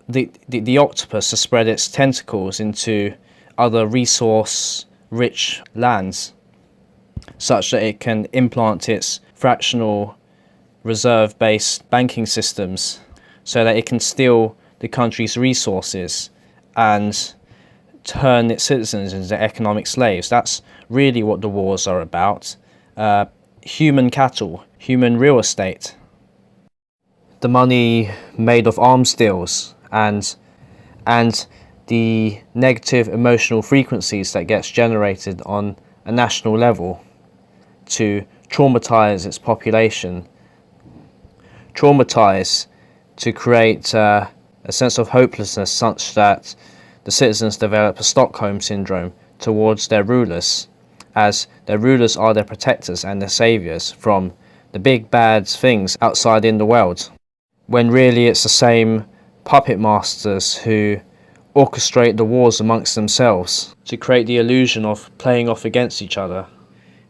octopus to spread its tentacles into other resource-rich lands, such that it can implant its fractional reserve-based banking systems, so that it can steal the country's resources and turn its citizens into economic slaves. That's really what the wars are about. Human cattle, human real estate. The money made of arms deals and the negative emotional frequencies that gets generated on a national level to traumatize its population, traumatize to create a sense of hopelessness such that the citizens develop a Stockholm syndrome towards their rulers, as their rulers are their protectors and their saviors from the big bad things outside in the world, when really it's the same puppet masters who orchestrate the wars amongst themselves to create the illusion of playing off against each other.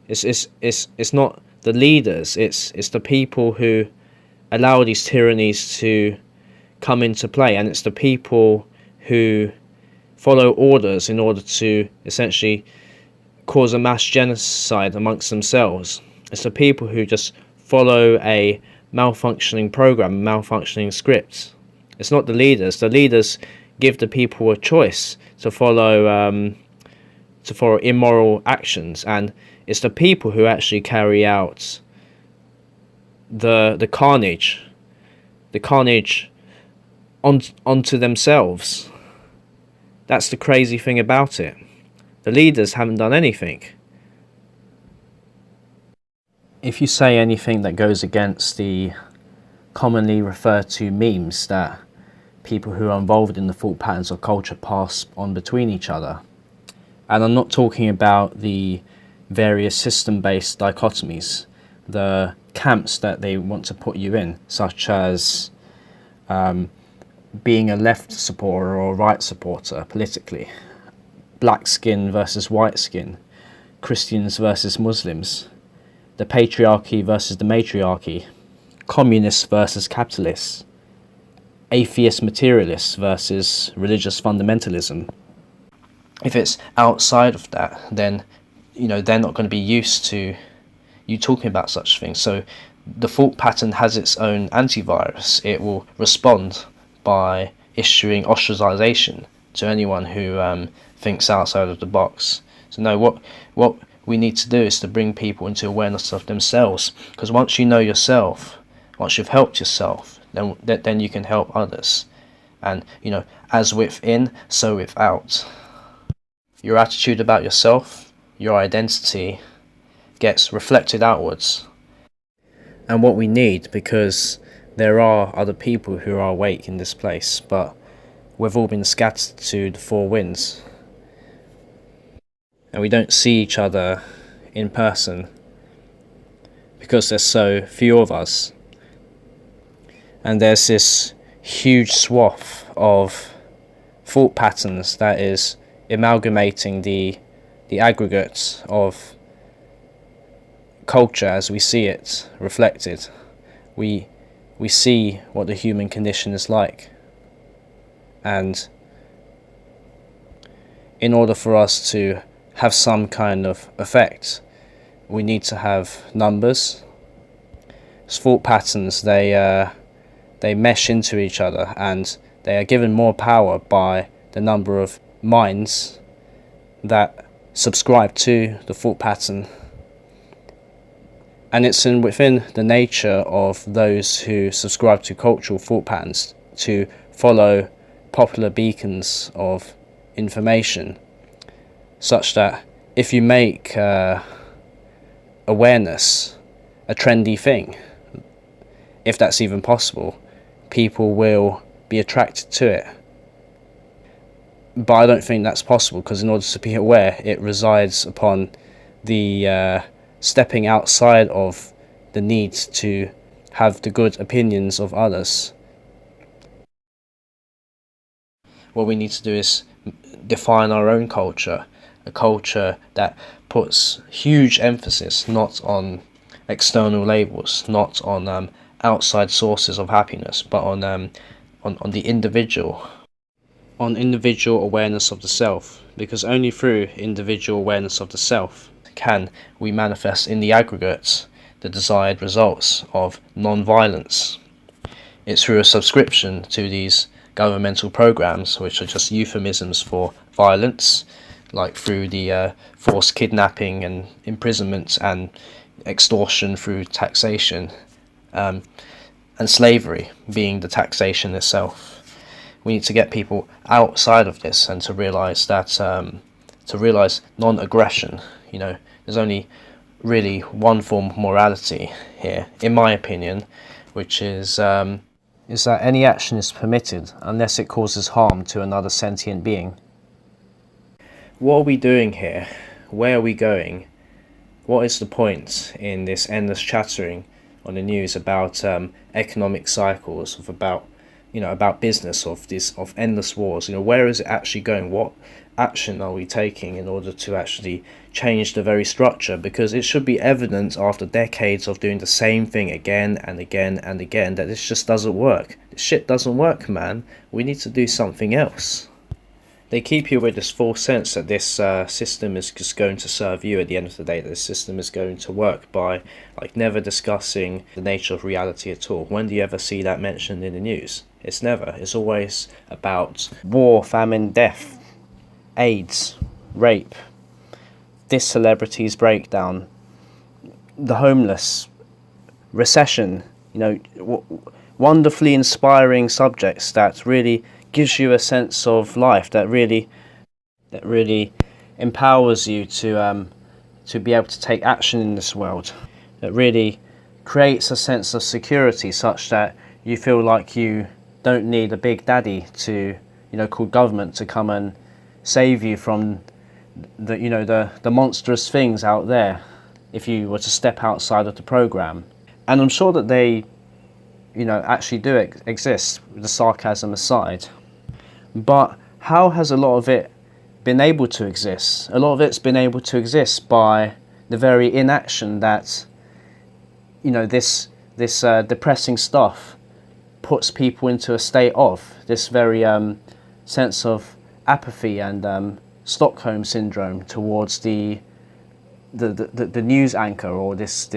It's not the leaders, it's the people who allow these tyrannies to come into play, and it's the people who follow orders in order to essentially cause a mass genocide amongst themselves. It's the people who just follow a malfunctioning program, malfunctioning script. It's not the leaders. The leaders give the people a choice to follow immoral actions, and it's the people who actually carry out the carnage onto themselves. That's the crazy thing about it. The leaders haven't done anything. If you say anything that goes against the commonly referred to memes that people who are involved in the thought patterns of culture pass on between each other, and I'm not talking about the various system-based dichotomies, the camps that they want to put you in, such as being a left supporter or a right supporter politically, black skin versus white skin, Christians versus Muslims, the patriarchy versus the matriarchy, communists versus capitalists, atheist materialists versus religious fundamentalism. If it's outside of that, then they're not going to be used to you talking about such things. So the thought pattern has its own antivirus. It will respond by issuing ostracization to anyone who thinks outside of the box. So no, what we need to do is to bring people into awareness of themselves, because once you know yourself, once you've helped yourself, then you can help others. And as within, so without. Your attitude about yourself, your identity, gets reflected outwards. And what we need, because there are other people who are awake in this place, but we've all been scattered to the four winds, and we don't see each other in person because there's so few of us, and there's this huge swath of thought patterns that is amalgamating the aggregate of culture as we see it reflected. We see what the human condition is like, and in order for us to have some kind of effect, we need to have numbers. Thought patterns, they mesh into each other, and they are given more power by the number of minds that subscribe to the thought pattern. And it's within the nature of those who subscribe to cultural thought patterns to follow popular beacons of information, such that if you make awareness a trendy thing, if that's even possible, people will be attracted to it. But I don't think that's possible, because in order to be aware, it resides upon the stepping outside of the need to have the good opinions of others. What we need to do is define our own culture, a culture that puts huge emphasis not on external labels, not on outside sources of happiness, but on the individual, on individual awareness of the self, because only through individual awareness of the self can we manifest in the aggregate the desired results of non-violence. It's through a subscription to these governmental programs, which are just euphemisms for violence, like through the forced kidnapping and imprisonment and extortion through taxation, and slavery being the taxation itself. We need to get people outside of this and to realize that to realize non-aggression. There's only really one form of morality here, in my opinion, which is that any action is permitted unless it causes harm to another sentient being. What are we doing here? Where are we going? What is the point in this endless chattering on the news about economic cycles, about business, of endless wars? Where is it actually going? What action are we taking in order to actually change the very structure? Because it should be evident after decades of doing the same thing again and again and again that this just doesn't work. This shit doesn't work, man. We need to do something else. They keep you with this false sense that this system is just going to serve you at the end of the day, that this system is going to work by never discussing the nature of reality at all. When do you ever see that mentioned in the news? It's never. It's always about war, famine, death, AIDS, rape, this celebrity's breakdown, the homeless, recession, wonderfully inspiring subjects that really gives you a sense of life, that really empowers you to be able to take action in this world, that really creates a sense of security such that you feel like you don't need a big daddy called government to come and save you from the monstrous things out there if you were to step outside of the program. And I'm sure that they actually do exist, the sarcasm aside. But how has a lot of it been able to exist? A lot of it's been able to exist by the very inaction that this depressing stuff puts people into a state of, this very sense of apathy and Stockholm syndrome towards the news anchor, or this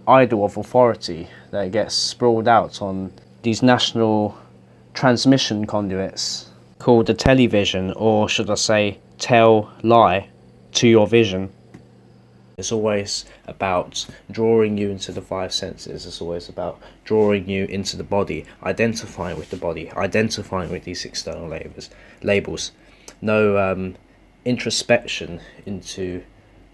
idol of authority that gets sprawled out on these national transmission conduits called the television, or should I say lie to your vision. It's always about drawing you into the five senses. It's always about drawing you into the body, identifying with the body, identifying with these external labels. No introspection into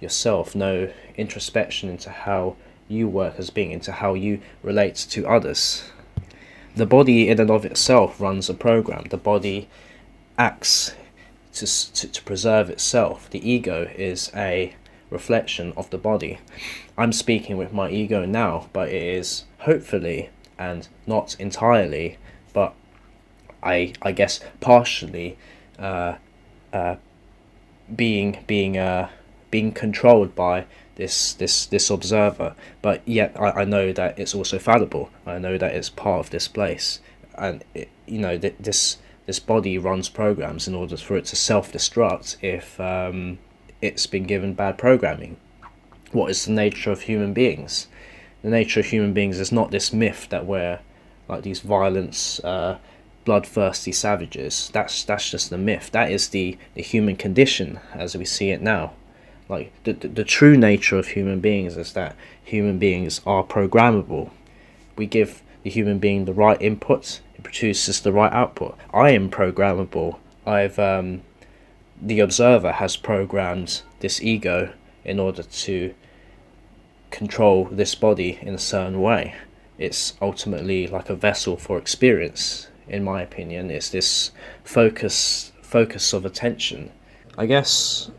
yourself, no introspection into how you work as being, into how you relate to others. The body in and of itself runs a program. The body acts to preserve itself. The ego is a reflection of the body. I'm speaking with my ego now, but it is hopefully, and not entirely, but I guess partially being controlled by this observer. But yet I know that it's also fallible. I know that it's part of this place, and this body runs programs in order for it to self-destruct if it's been given bad programming. What is the nature of human beings? The nature of human beings is not this myth that we're like these violent, bloodthirsty savages. That's just the myth. That is the human condition as we see it now. Like the true nature of human beings is that human beings are programmable. We give the human being the right input, it produces the right output. I am programmable. The observer has programmed this ego in order to control this body in a certain way. It's ultimately like a vessel for experience, in my opinion. It's this focus of attention. I guess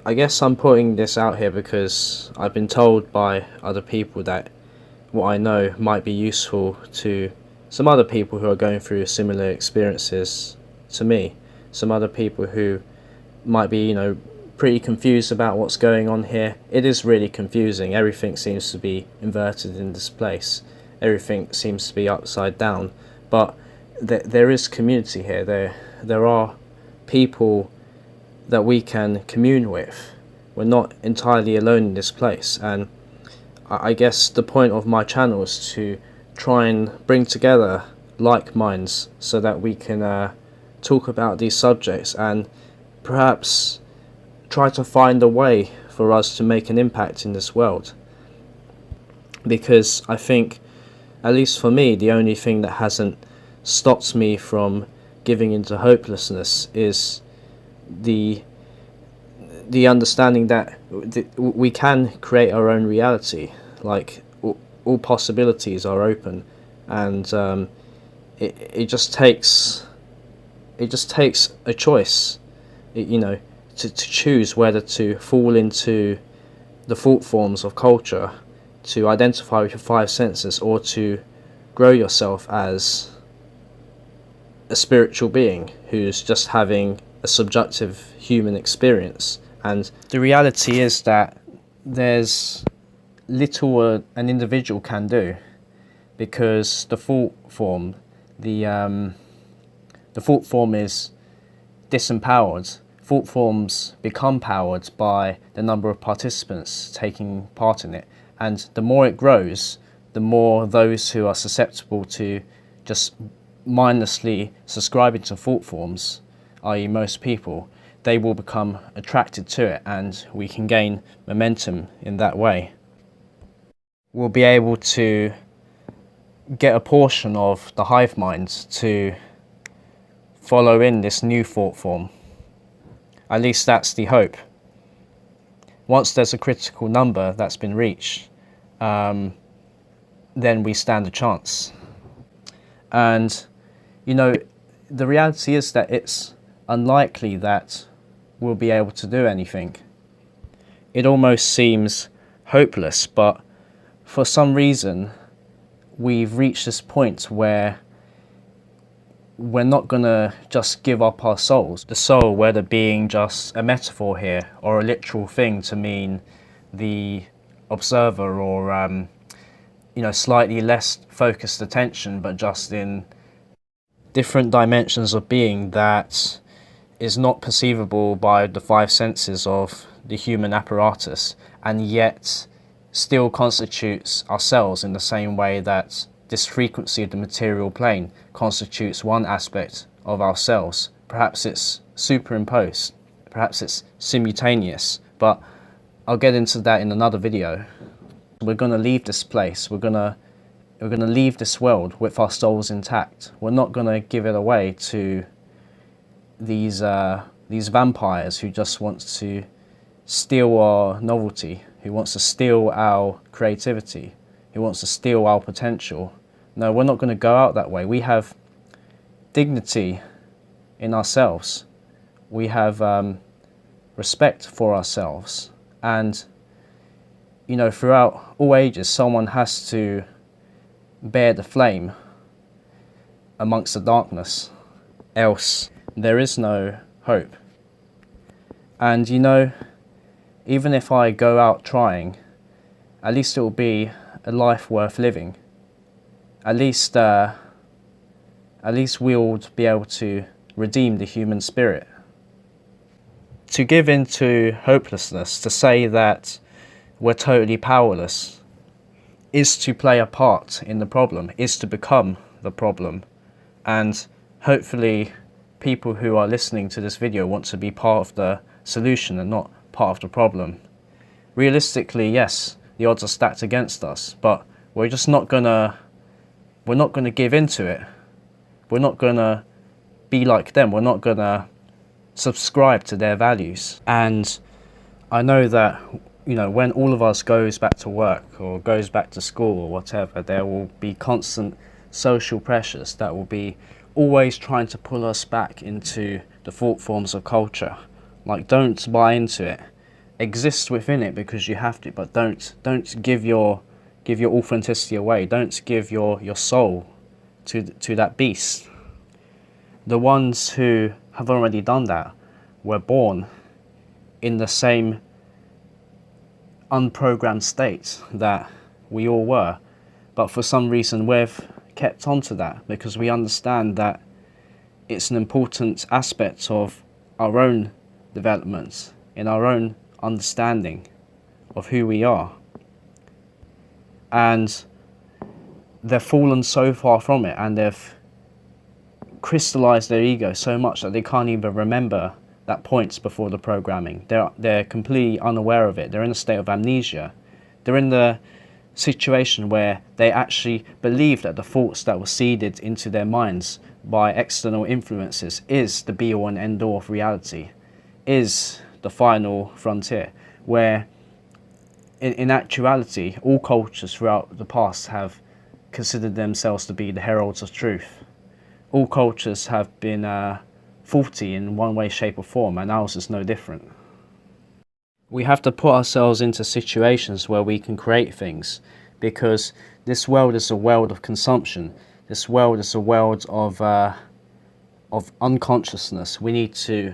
I guess I'm putting this out here because I've been told by other people that what I know might be useful to some other people who are going through similar experiences to me. Some other people who might be, pretty confused about what's going on here. It is really confusing. Everything seems to be inverted in this place. Everything seems to be upside down. But there is community here. There are people that we can commune with. We're not entirely alone in this place. And I guess the point of my channel is to try and bring together like minds so that we can talk about these subjects and perhaps try to find a way for us to make an impact in this world. Because I think, at least for me, the only thing that hasn't stopped me from giving into hopelessness is the understanding that we can create our own reality. Like all possibilities are open, and it just takes a choice, to choose whether to fall into the thought forms of culture, to identify with your five senses, or to grow yourself as a spiritual being who's just having a subjective human experience. And the reality is that there's little an individual can do, because the thought form is disempowered. Thought forms become powered by the number of participants taking part in it, and the more it grows, the more those who are susceptible to just mindlessly subscribing to thought forms, i.e. most people, they will become attracted to it, and we can gain momentum in that way. We'll be able to get a portion of the hive mind to follow in this new thought form. At least that's the hope. Once there's a critical number that's been reached, then we stand a chance. And, the reality is that it's unlikely that we'll be able to do anything. It almost seems hopeless, but for some reason, we've reached this point where we're not going to just give up our souls. The soul, whether being just a metaphor here or a literal thing to mean the observer, or slightly less focused attention, but just in different dimensions of being that is not perceivable by the five senses of the human apparatus, and yet still constitutes ourselves in the same way that this frequency of the material plane constitutes one aspect of ourselves. Perhaps it's superimposed, perhaps it's simultaneous, but I'll get into that in another video. We're going to leave this place, we're going to leave this world with our souls intact. We're not going to give it away to these vampires who just want to steal our novelty, who wants to steal our creativity, who wants to steal our potential. No, we're not going to go out that way. We have dignity in ourselves. We have respect for ourselves. And, throughout all ages, someone has to bear the flame amongst the darkness. Else, there is no hope. And, even if I go out trying, at least it will be a life worth living. At least we'll be able to redeem the human spirit. To give in to hopelessness, to say that we're totally powerless, is to play a part in the problem, is to become the problem. And hopefully people who are listening to this video want to be part of the solution and not part of the problem. Realistically, yes, the odds are stacked against us, but we're just not gonna give in to it. We're not gonna be like them. We're not gonna subscribe to their values. And I know that, when all of us goes back to work or goes back to school or whatever, there will be constant social pressures that will be always trying to pull us back into the thought forms of culture. Like, don't buy into it. exist within it because you have to, but don't give your authenticity away. Don't give your soul to that beast. The ones who have already done that were born in the same unprogrammed state that we all were, but for some reason we've kept on to that because we understand that it's an important aspect of our own development, in our own understanding of who we are. And they've fallen so far from it, and they've crystallized their ego so much that they can't even remember that points before the programming. They're completely unaware of it. They're in a state of amnesia. They're in the situation where they actually believe that the thoughts that were seeded into their minds by external influences is the be-all and end-all of reality, is the final frontier, where in actuality all cultures throughout the past have considered themselves to be the heralds of truth. All cultures have been faulty in one way, shape or form, and ours is no different. We have to put ourselves into situations where we can create things, because this world is a world of consumption. This world is a world of unconsciousness. We need to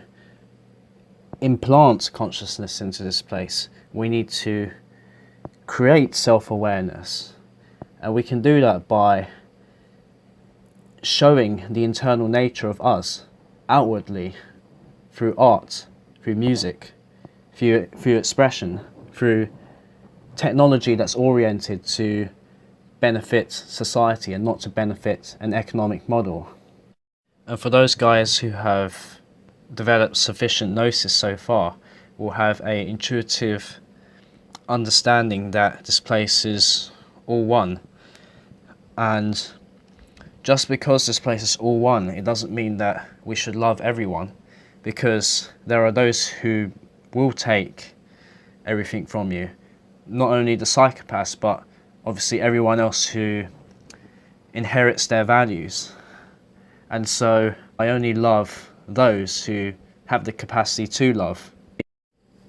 implant consciousness into this place. We need to create self-awareness, and we can do that by showing the internal nature of us outwardly through art, through music, through expression, through technology that's oriented to benefit society and not to benefit an economic model. And for those guys who have developed sufficient gnosis so far, will have a intuitive understanding that this place is all one. And just because this place is all one, it doesn't mean that we should love everyone, because there are those who will take everything from you. Not only the psychopaths, but obviously everyone else who inherits their values. And so I only love those who have the capacity to love.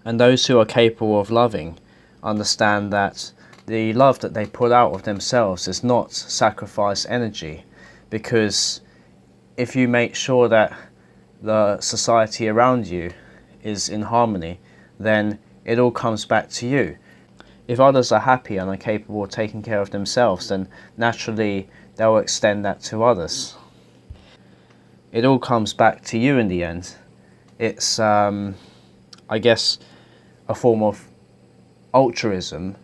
And those who are capable of loving understand that the love that they put out of themselves is not sacrifice energy, because if you make sure that the society around you is in harmony, then it all comes back to you. If others are happy and are capable of taking care of themselves, then naturally they'll extend that to others. It all comes back to you in the end. It's, I guess, a form of altruism,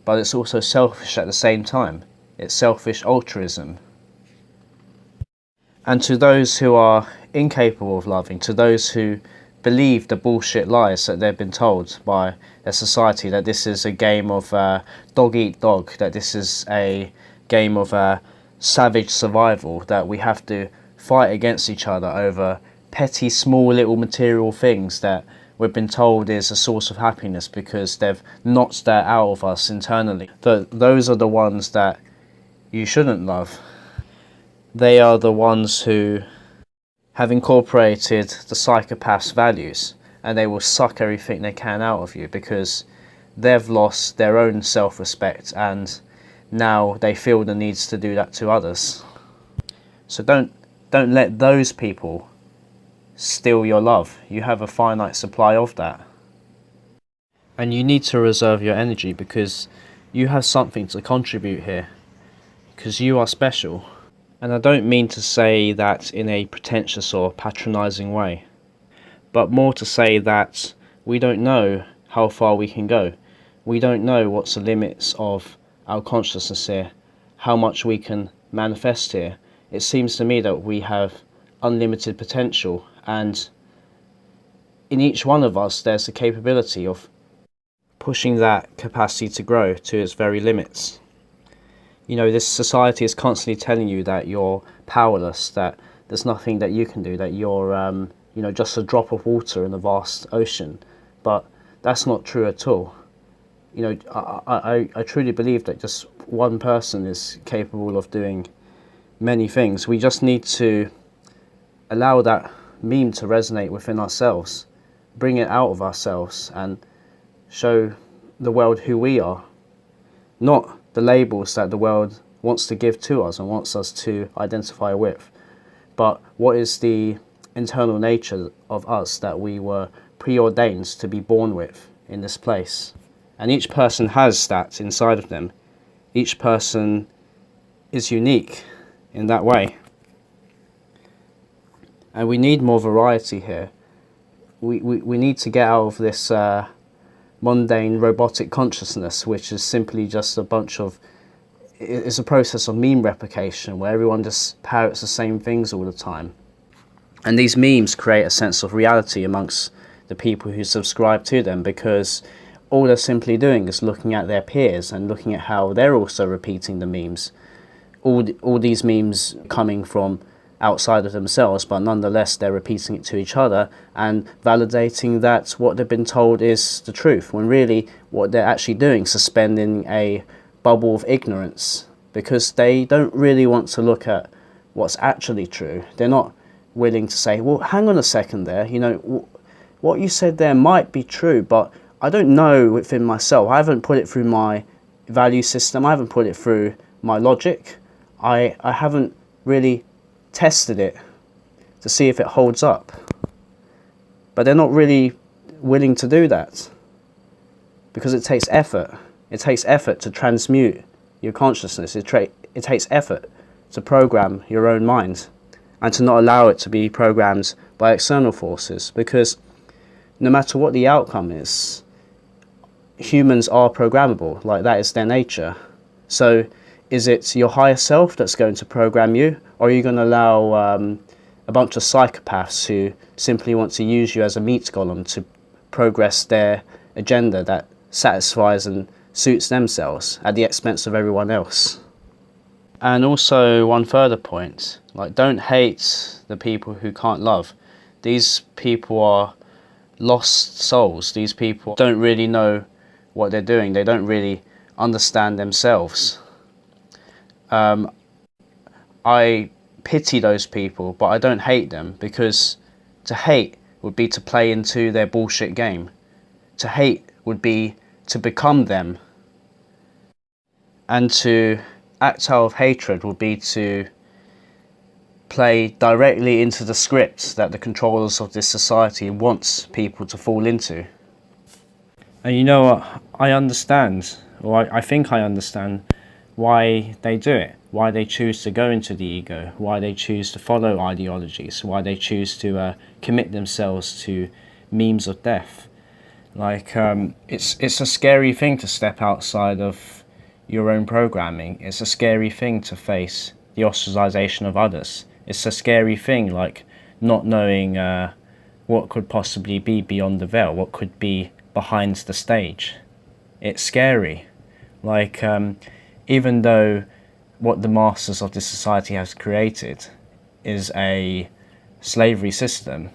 but it's also selfish at the same time. It's selfish altruism. And to those who are incapable of loving, to those who believe the bullshit lies that they've been told by their society, that this is a game of dog eat dog, that this is a game of savage survival, that we have to fight against each other over petty, small little material things that we've been told is a source of happiness because they've knocked that out of us internally. Those are the ones that you shouldn't love. They are the ones who have incorporated the psychopath's values, and they will suck everything they can out of you because they've lost their own self-respect and now they feel the needs to do that to others. So don't let those people steal your love. You have a finite supply of that. And you need to reserve your energy because you have something to contribute here, because you are special. And I don't mean to say that in a pretentious or patronising way, but more to say that we don't know how far we can go. We don't know what's the limits of our consciousness here, how much we can manifest here. It seems to me that we have unlimited potential, and in each one of us there's the capability of pushing that capacity to grow to its very limits. You know, this society is constantly telling you that you're powerless, that there's nothing that you can do, that you're, you know, just a drop of water in a vast ocean. But that's not true at all. You know, I truly believe that just one person is capable of doing many things. We just need to allow that meme to resonate within ourselves, bring it out of ourselves, and show the world who we are, not the labels that the world wants to give to us and wants us to identify with, but what is the internal nature of us that we were preordained to be born with in this place. And each person has that inside of them. Each person is unique in that way. And we need more variety here. We need to get out of this mundane robotic consciousness, which is simply just a bunch of, it's a process of meme replication where everyone just parrots the same things all the time. And these memes create a sense of reality amongst the people who subscribe to them, because all they're simply doing is looking at their peers and looking at how they're also repeating the memes. All these memes coming from outside of themselves, but nonetheless they're repeating it to each other and validating that what they've been told is the truth, when really what they're actually doing is suspending a bubble of ignorance, because they don't really want to look at what's actually true. They're not willing to say, well, hang on a second there, you know, what you said there might be true, but I don't know within myself. I haven't put it through my value system. I haven't put it through my logic. I haven't really tested it to see if it holds up. But they're not really willing to do that, because it takes effort. It takes effort to transmute your consciousness. It takes effort to program your own mind and to not allow it to be programmed by external forces, because no matter what the outcome is, humans are programmable. Like, that is their nature. So is it your higher self that's going to program you, or are you going to allow a bunch of psychopaths who simply want to use you as a meat golem to progress their agenda that satisfies and suits themselves at the expense of everyone else? And also, one further point, like, don't hate the people who can't love. These people are lost souls. These people don't really know what they're doing. They don't really understand themselves. I pity those people, but I don't hate them, because to hate would be to play into their bullshit game. To hate would be to become them. And to act out of hatred would be to play directly into the script that the controllers of this society wants people to fall into. And you know what? I understand, or I think I understand why they do it, why they choose to go into the ego, why they choose to follow ideologies, why they choose to commit themselves to memes of death. Like, it's a scary thing to step outside of your own programming. It's a scary thing to face the ostracization of others. It's a scary thing, like, not knowing what could possibly be beyond the veil, what could be behind the stage. It's scary. Like, even though what the masters of this society has created is a slavery system,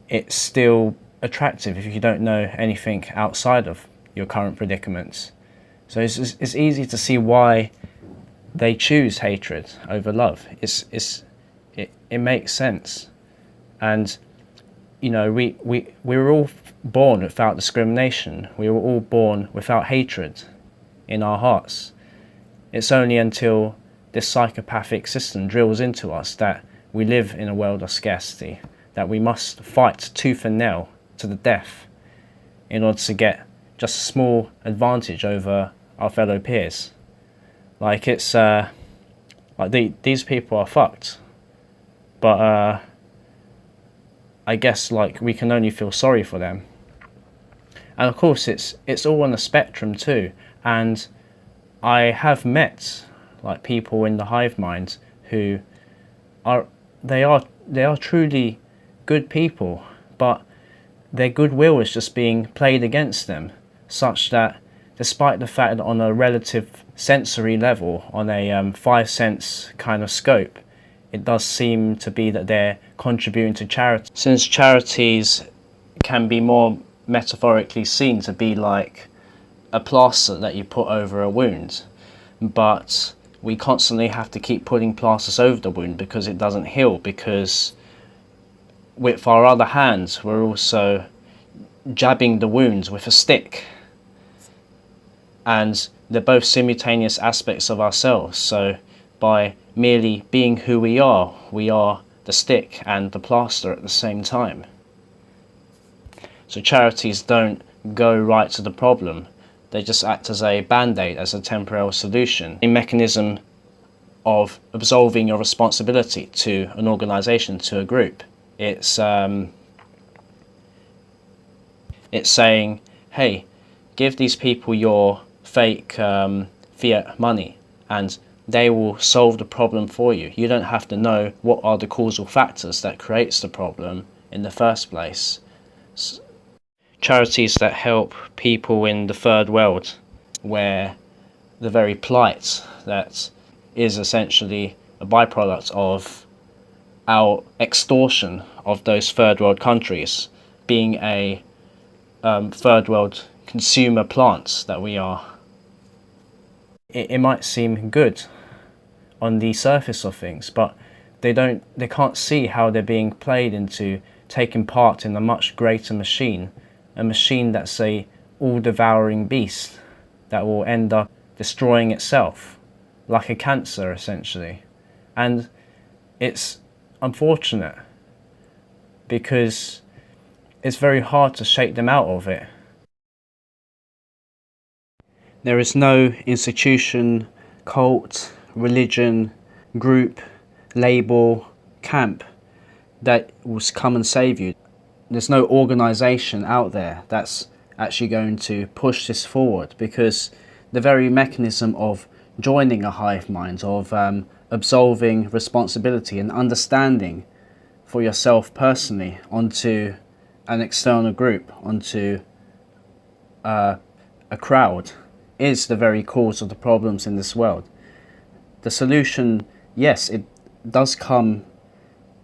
it's still attractive if you don't know anything outside of your current predicaments. So it's easy to see why they choose hatred over love. It makes sense. And, you know, we were all born without discrimination. We were all born without hatred in our hearts. It's only until this psychopathic system drills into us that we live in a world of scarcity, that we must fight tooth and nail to the death in order to get just a small advantage over our fellow peers. Like, it's like these people are fucked, but I guess, like, we can only feel sorry for them. And of course it's all on a spectrum too, and I have met, like, people in the hive mind who are truly good people, but their goodwill is just being played against them, such that despite the fact that on a relative sensory level, on a 5 sense kind of scope, it does seem to be that they're contributing to charity. Since charities can be more metaphorically seen to be like a plaster that you put over a wound, but we constantly have to keep putting plasters over the wound because it doesn't heal, because with our other hands we're also jabbing the wounds with a stick and they're both simultaneous aspects of ourselves. So by merely being who we are the stick and the plaster at the same time. So charities don't go right to the problem, they just act as a band-aid, as a temporary solution, a mechanism of absolving your responsibility to an organisation, to a group. It's saying, hey, give these people your fake fiat money and they will solve the problem for you. You don't have to know what are the causal factors that creates the problem in the first place. Charities that help people in the third world, where the very plight that is essentially a byproduct of our extortion of those third world countries, being a third world consumer plants that we are. It might seem good on the surface of things, but they can't see how they're being played into taking part in a much greater machine, a machine that's a all-devouring beast that will end up destroying itself, like a cancer essentially. And it's unfortunate because it's very hard to shake them out of it. There is no institution, cult, religion, group, label, camp that will come and save you. There's no organisation out there that's actually going to push this forward, because the very mechanism of joining a hive mind, of absolving responsibility and understanding for yourself personally onto an external group, onto a crowd, is the very cause of the problems in this world. The solution, yes, it does come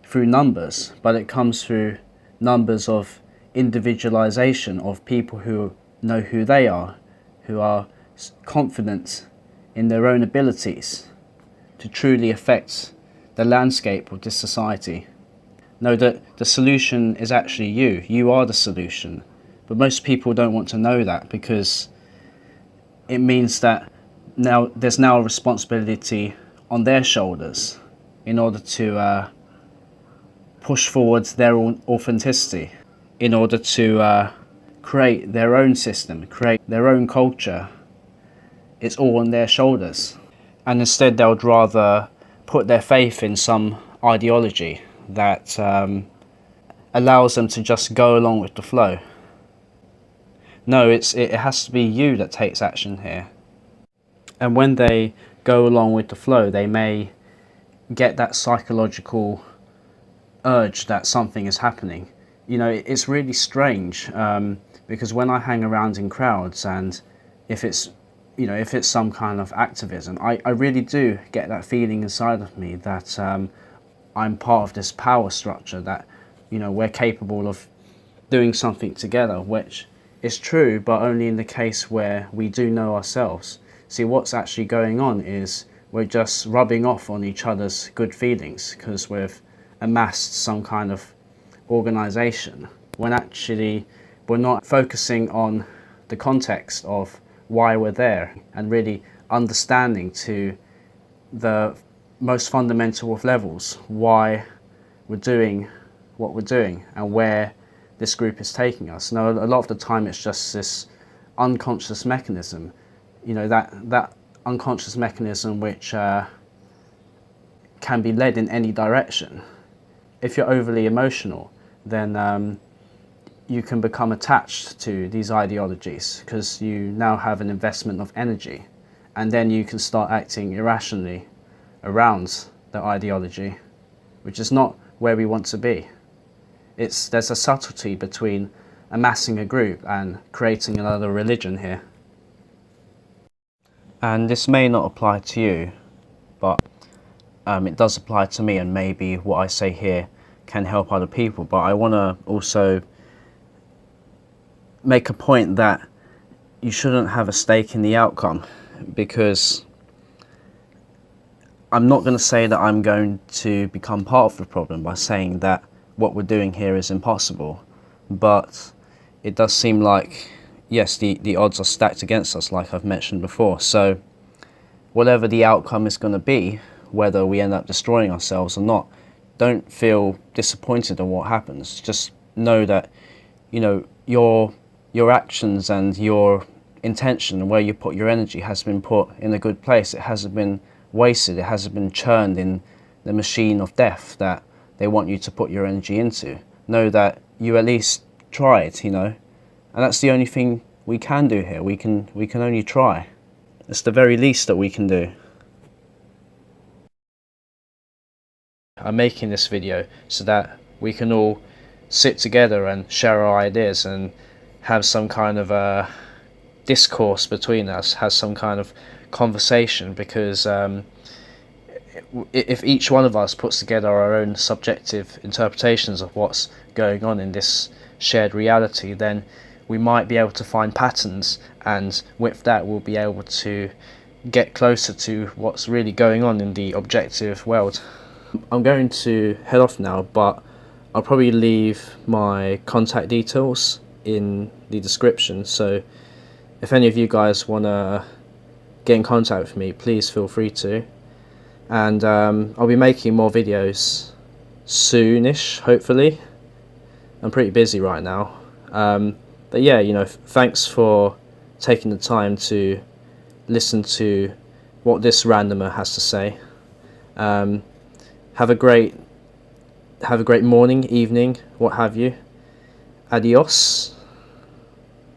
through numbers, but it comes through numbers of individualization of people who know who they are, who are confident in their own abilities to truly affect the landscape of this society. Know that the solution is actually you. You are the solution. But most people don't want to know that, because it means that there's now a responsibility on their shoulders in order to push forward their own authenticity, in order to create their own system, create their own culture. It's all on their shoulders. And instead they would rather put their faith in some ideology that allows them to just go along with the flow. No, it has to be you that takes action here. And when they go along with the flow, they may get that psychological urge that something is happening. You know, it's really strange, because when I hang around in crowds, and if it's some kind of activism, I really do get that feeling inside of me that I'm part of this power structure, that, you know, we're capable of doing something together, which is true, but only in the case where we do know ourselves. See, what's actually going on is we're just rubbing off on each other's good feelings because we've amassed some kind of organization, when actually we're not focusing on the context of why we're there and really understanding to the most fundamental of levels why we're doing what we're doing and where this group is taking us. Now, a lot of the time it's just this unconscious mechanism, you know, that unconscious mechanism which can be led in any direction. If you're overly emotional, then you can become attached to these ideologies because you now have an investment of energy, and then you can start acting irrationally around the ideology, which is not where we want to be. There's a subtlety between amassing a group and creating another religion here. And this may not apply to you, but it does apply to me, and maybe what I say here can help other people. But I want to also make a point that you shouldn't have a stake in the outcome, because I'm not going to say that I'm going to become part of the problem by saying that what we're doing here is impossible, but it does seem like yes, the odds are stacked against us, like I've mentioned before. So whatever the outcome is going to be, whether we end up destroying ourselves or not, don't feel disappointed in what happens. Just know that, you know, your actions and your intention and where you put your energy has been put in a good place. It hasn't been wasted. It hasn't been churned in the machine of death that they want you to put your energy into. Know that you at least tried, you know, and that's the only thing we can do here. We can only try. It's the very least that we can do. I'm making this video so that we can all sit together and share our ideas and have some kind of a discourse between us, have some kind of conversation, because if each one of us puts together our own subjective interpretations of what's going on in this shared reality, then we might be able to find patterns, and with that we'll be able to get closer to what's really going on in the objective world. I'm going to head off now, but I'll probably leave my contact details in the description, so if any of you guys want to get in contact with me, please feel free to. And I'll be making more videos soonish, hopefully. I'm pretty busy right now, but yeah, you know, thanks for taking the time to listen to what this randomer has to say. Have a great morning, evening, what have you. Adios.